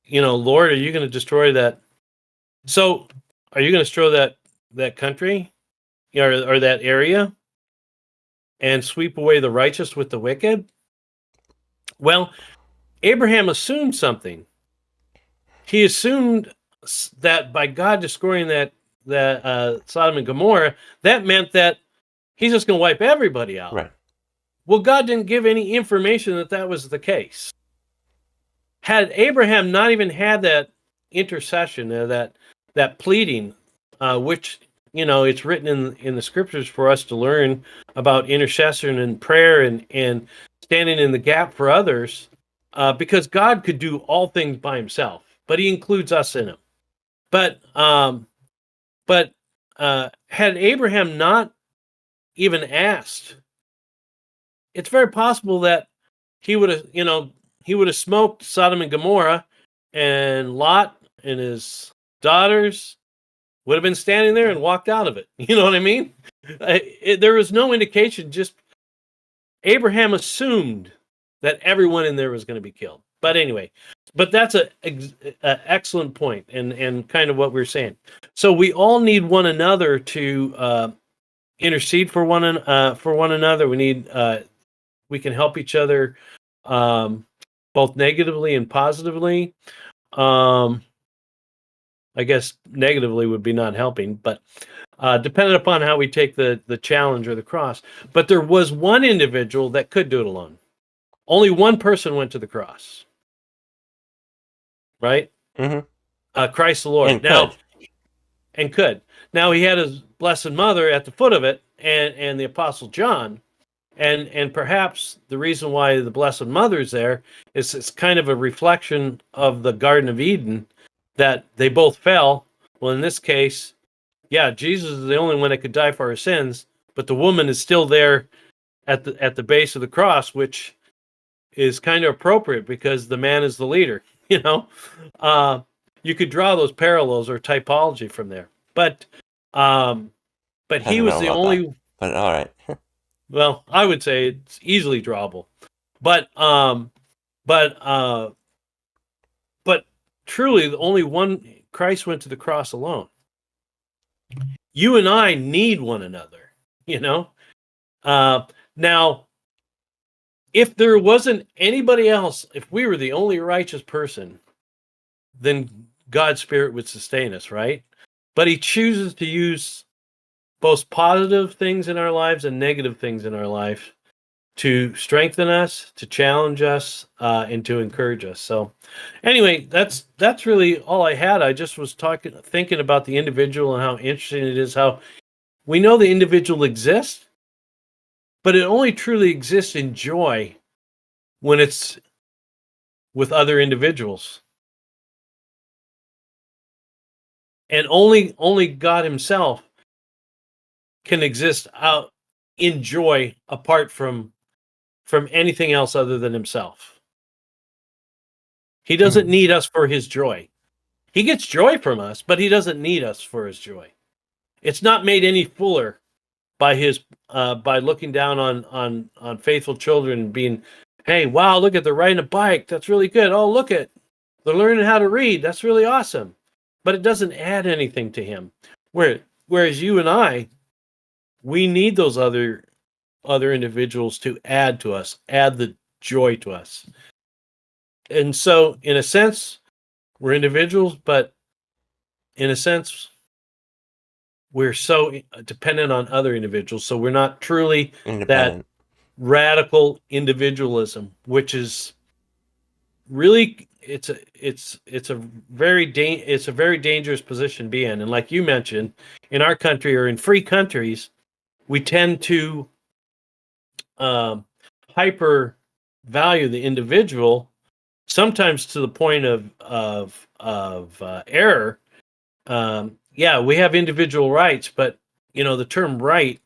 Lord, are you going to destroy that? So, are you going to destroy that country, or that area, and sweep away the righteous with the wicked? Well, Abraham assumed something. He assumed that by God destroying that Sodom and Gomorrah, that meant that he's just going to wipe everybody out. Right. Well, God didn't give any information that was the case. Had Abraham not even had that intercession, that pleading, which it's written in the scriptures for us to learn about intercession and prayer and standing in the gap for others, because God could do all things by himself, but he includes us in him. But had Abraham not even asked, it's very possible that he would have smoked Sodom and Gomorrah, and Lot and his daughters would have been standing there and walked out of it. You know what I mean? There was no indication. Just Abraham assumed that everyone in there was going to be killed. But anyway, that's a excellent point, and kind of what we're saying. So we all need one another to intercede for one another. We can help each other, both negatively and positively. I guess negatively would be not helping, but depending upon how we take the challenge or the cross. But there was one individual that could do it alone. Only one person went to the cross, right? Mm-hmm. Christ the Lord. And could. Now he had his Blessed Mother at the foot of it, and the Apostle John. And perhaps the reason why the Blessed Mother's there is it's kind of a reflection of the Garden of Eden, that they both fell. Well, in this case, Jesus is the only one that could die for our sins, but the woman is still there at the base of the cross, which is kind of appropriate because the man is the leader. You could draw those parallels or typology from there, but he was the only. That, but all right. Well, I would say it's easily drawable, but truly, the only one. Christ went to the cross alone. You and I need one another. Now, if there wasn't anybody else, if we were the only righteous person, then God's Spirit would sustain us, right? But he chooses to use both positive things in our lives and negative things in our life to strengthen us, to challenge us, and to encourage us. So anyway, that's really all I had. I just was thinking about the individual and how interesting it is how we know the individual exists, but it only truly exists in joy when it's with other individuals. And only God himself can exist out in joy apart from anything else other than himself. He doesn't need us for his joy. He gets joy from us, but he doesn't need us for his joy. It's not made any fuller by by looking down on faithful children being, hey, wow, look at, they're riding a bike. That's really good. Oh, look at, they're learning how to read. That's really awesome. But it doesn't add anything to him. Whereas you and I, we need those other individuals to add to us, add the joy to us. And so, in a sense, we're individuals, but in a sense, we're so dependent on other individuals. So we're not truly that radical individualism, which is really it's a very dangerous position to be in. And like you mentioned, in our country or in free countries, we tend to hyper value the individual, sometimes to the point of error. We have individual rights, but the term right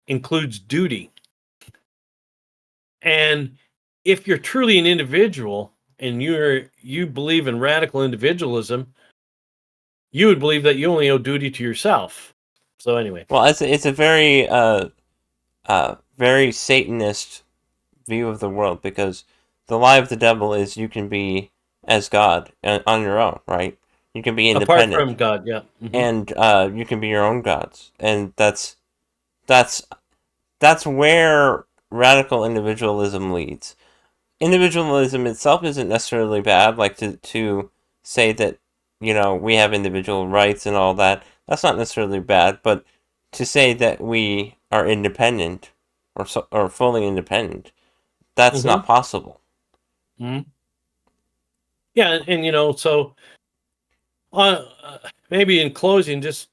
includes duty. And if you're truly an individual and you believe in radical individualism, you would believe that you only owe duty to yourself. So anyway, well, it's a very very Satanist view of the world, because the lie of the devil is you can be as God on your own, right? You can be Apart independent, from God, yeah. Hmm. and you can be your own gods, and that's that's where radical individualism leads. Individualism itself isn't necessarily bad, like to say that, we have individual rights and all that. That's not necessarily bad, but to say that we are independent or fully independent, that's Hmm. not possible. Hmm. Yeah, and so maybe in closing, just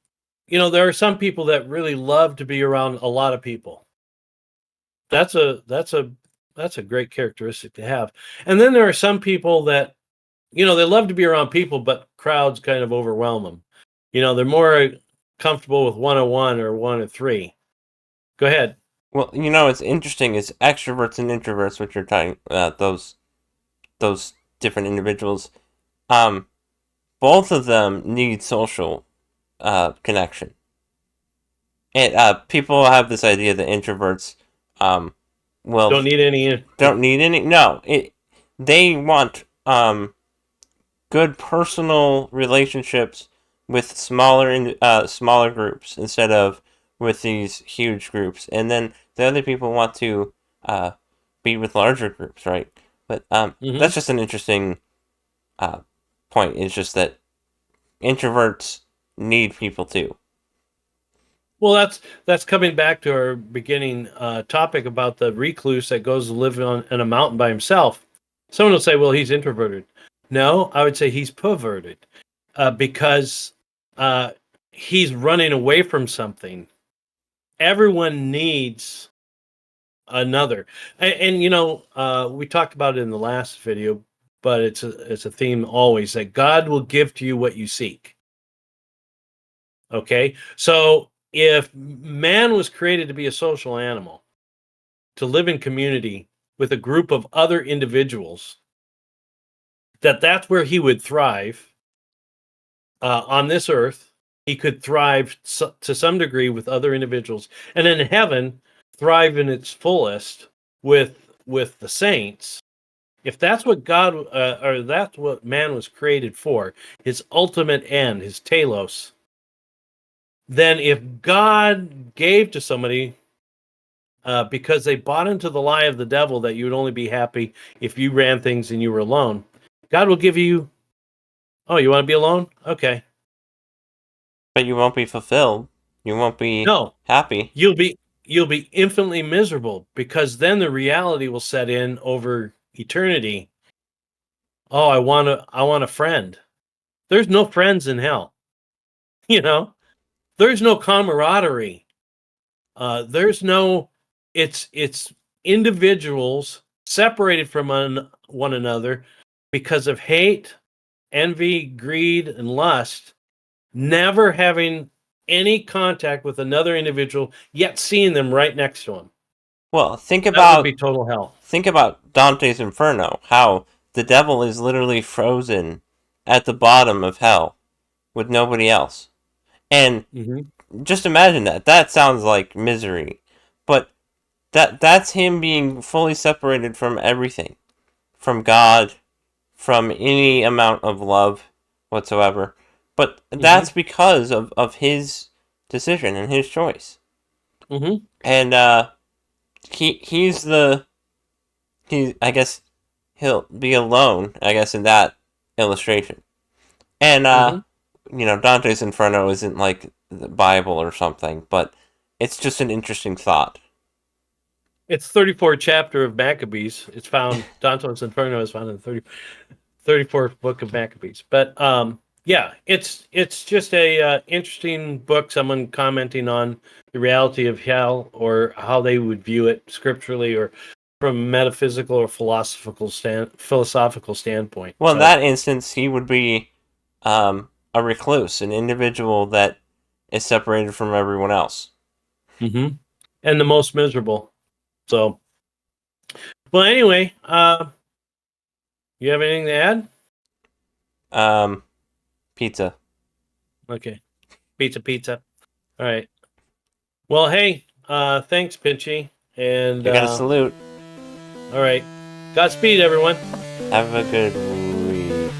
there are some people that really love to be around a lot of people. That's a great characteristic to have. And then there are some people that they love to be around people, but crowds kind of overwhelm them. They're more comfortable with 101 or 103. Go ahead. Well, what's interesting is extroverts and introverts, which you're talking those different individuals. Um, Both of them need social connection. And people have this idea that introverts, well, Don't need any. don't need any. No, they want good personal relationships with smaller groups instead of with these huge groups, and then the other people want to uh, be with larger groups, right? But Hmm. that's just an interesting uh, point. It's just that introverts need people too. Well, that's coming back to our beginning topic about the recluse that goes to live on a mountain by himself. Someone will say, "Well, he's introverted." No, I would say he's perverted because uh, he's running away from something. Everyone needs another, and we talked about it in the last video, but it's a theme always that God will give to you what you seek. Okay, so if man was created to be a social animal, to live in community with a group of other individuals, that's where he would thrive on this earth. He could thrive to some degree with other individuals, and in heaven, thrive in its fullest with the saints. If that's what God or that's what man was created for, his ultimate end, his telos, then if God gave to somebody because they bought into the lie of the devil that you would only be happy if you ran things and you were alone, God will give you, oh, you want to be alone? Okay. But you won't be fulfilled. You won't be No, happy. you'll be you'll be infinitely miserable because then the reality will set in over eternity. Oh, I want a friend. There's no friends in hell. You know, there's no camaraderie. There's no. It's individuals separated from one another because of hate, envy, greed, and lust, never having any contact with another individual, yet seeing them right next to him. Well, That would be total hell. think about Dante's Inferno, how the devil is literally frozen at the bottom of hell with nobody else. And Hmm. just imagine that. That sounds like misery. But that's him being fully separated from everything. From God, from any amount of love whatsoever. But Hmm. that's because of his decision and his choice. Hmm. And he's I guess he'll be alone, I guess, in that illustration. And Hmm. Dante's Inferno isn't like the Bible or something, but it's just an interesting thought. It's 34th chapter of Maccabees. It's found, Dante's Inferno is found in the 34th book of Maccabees. But yeah, it's just a interesting book. Someone commenting on the reality of hell or how they would view it scripturally or from a metaphysical or philosophical standpoint. Well, in So, that instance, he would be a recluse, an individual that is separated from everyone else. mhm. And the most miserable. So, well, anyway, you have anything to add? Um, Pizza. Okay, pizza. All right. Well, hey, thanks, Pinchy. And I got a salute. all right, Godspeed, everyone. Have a good week.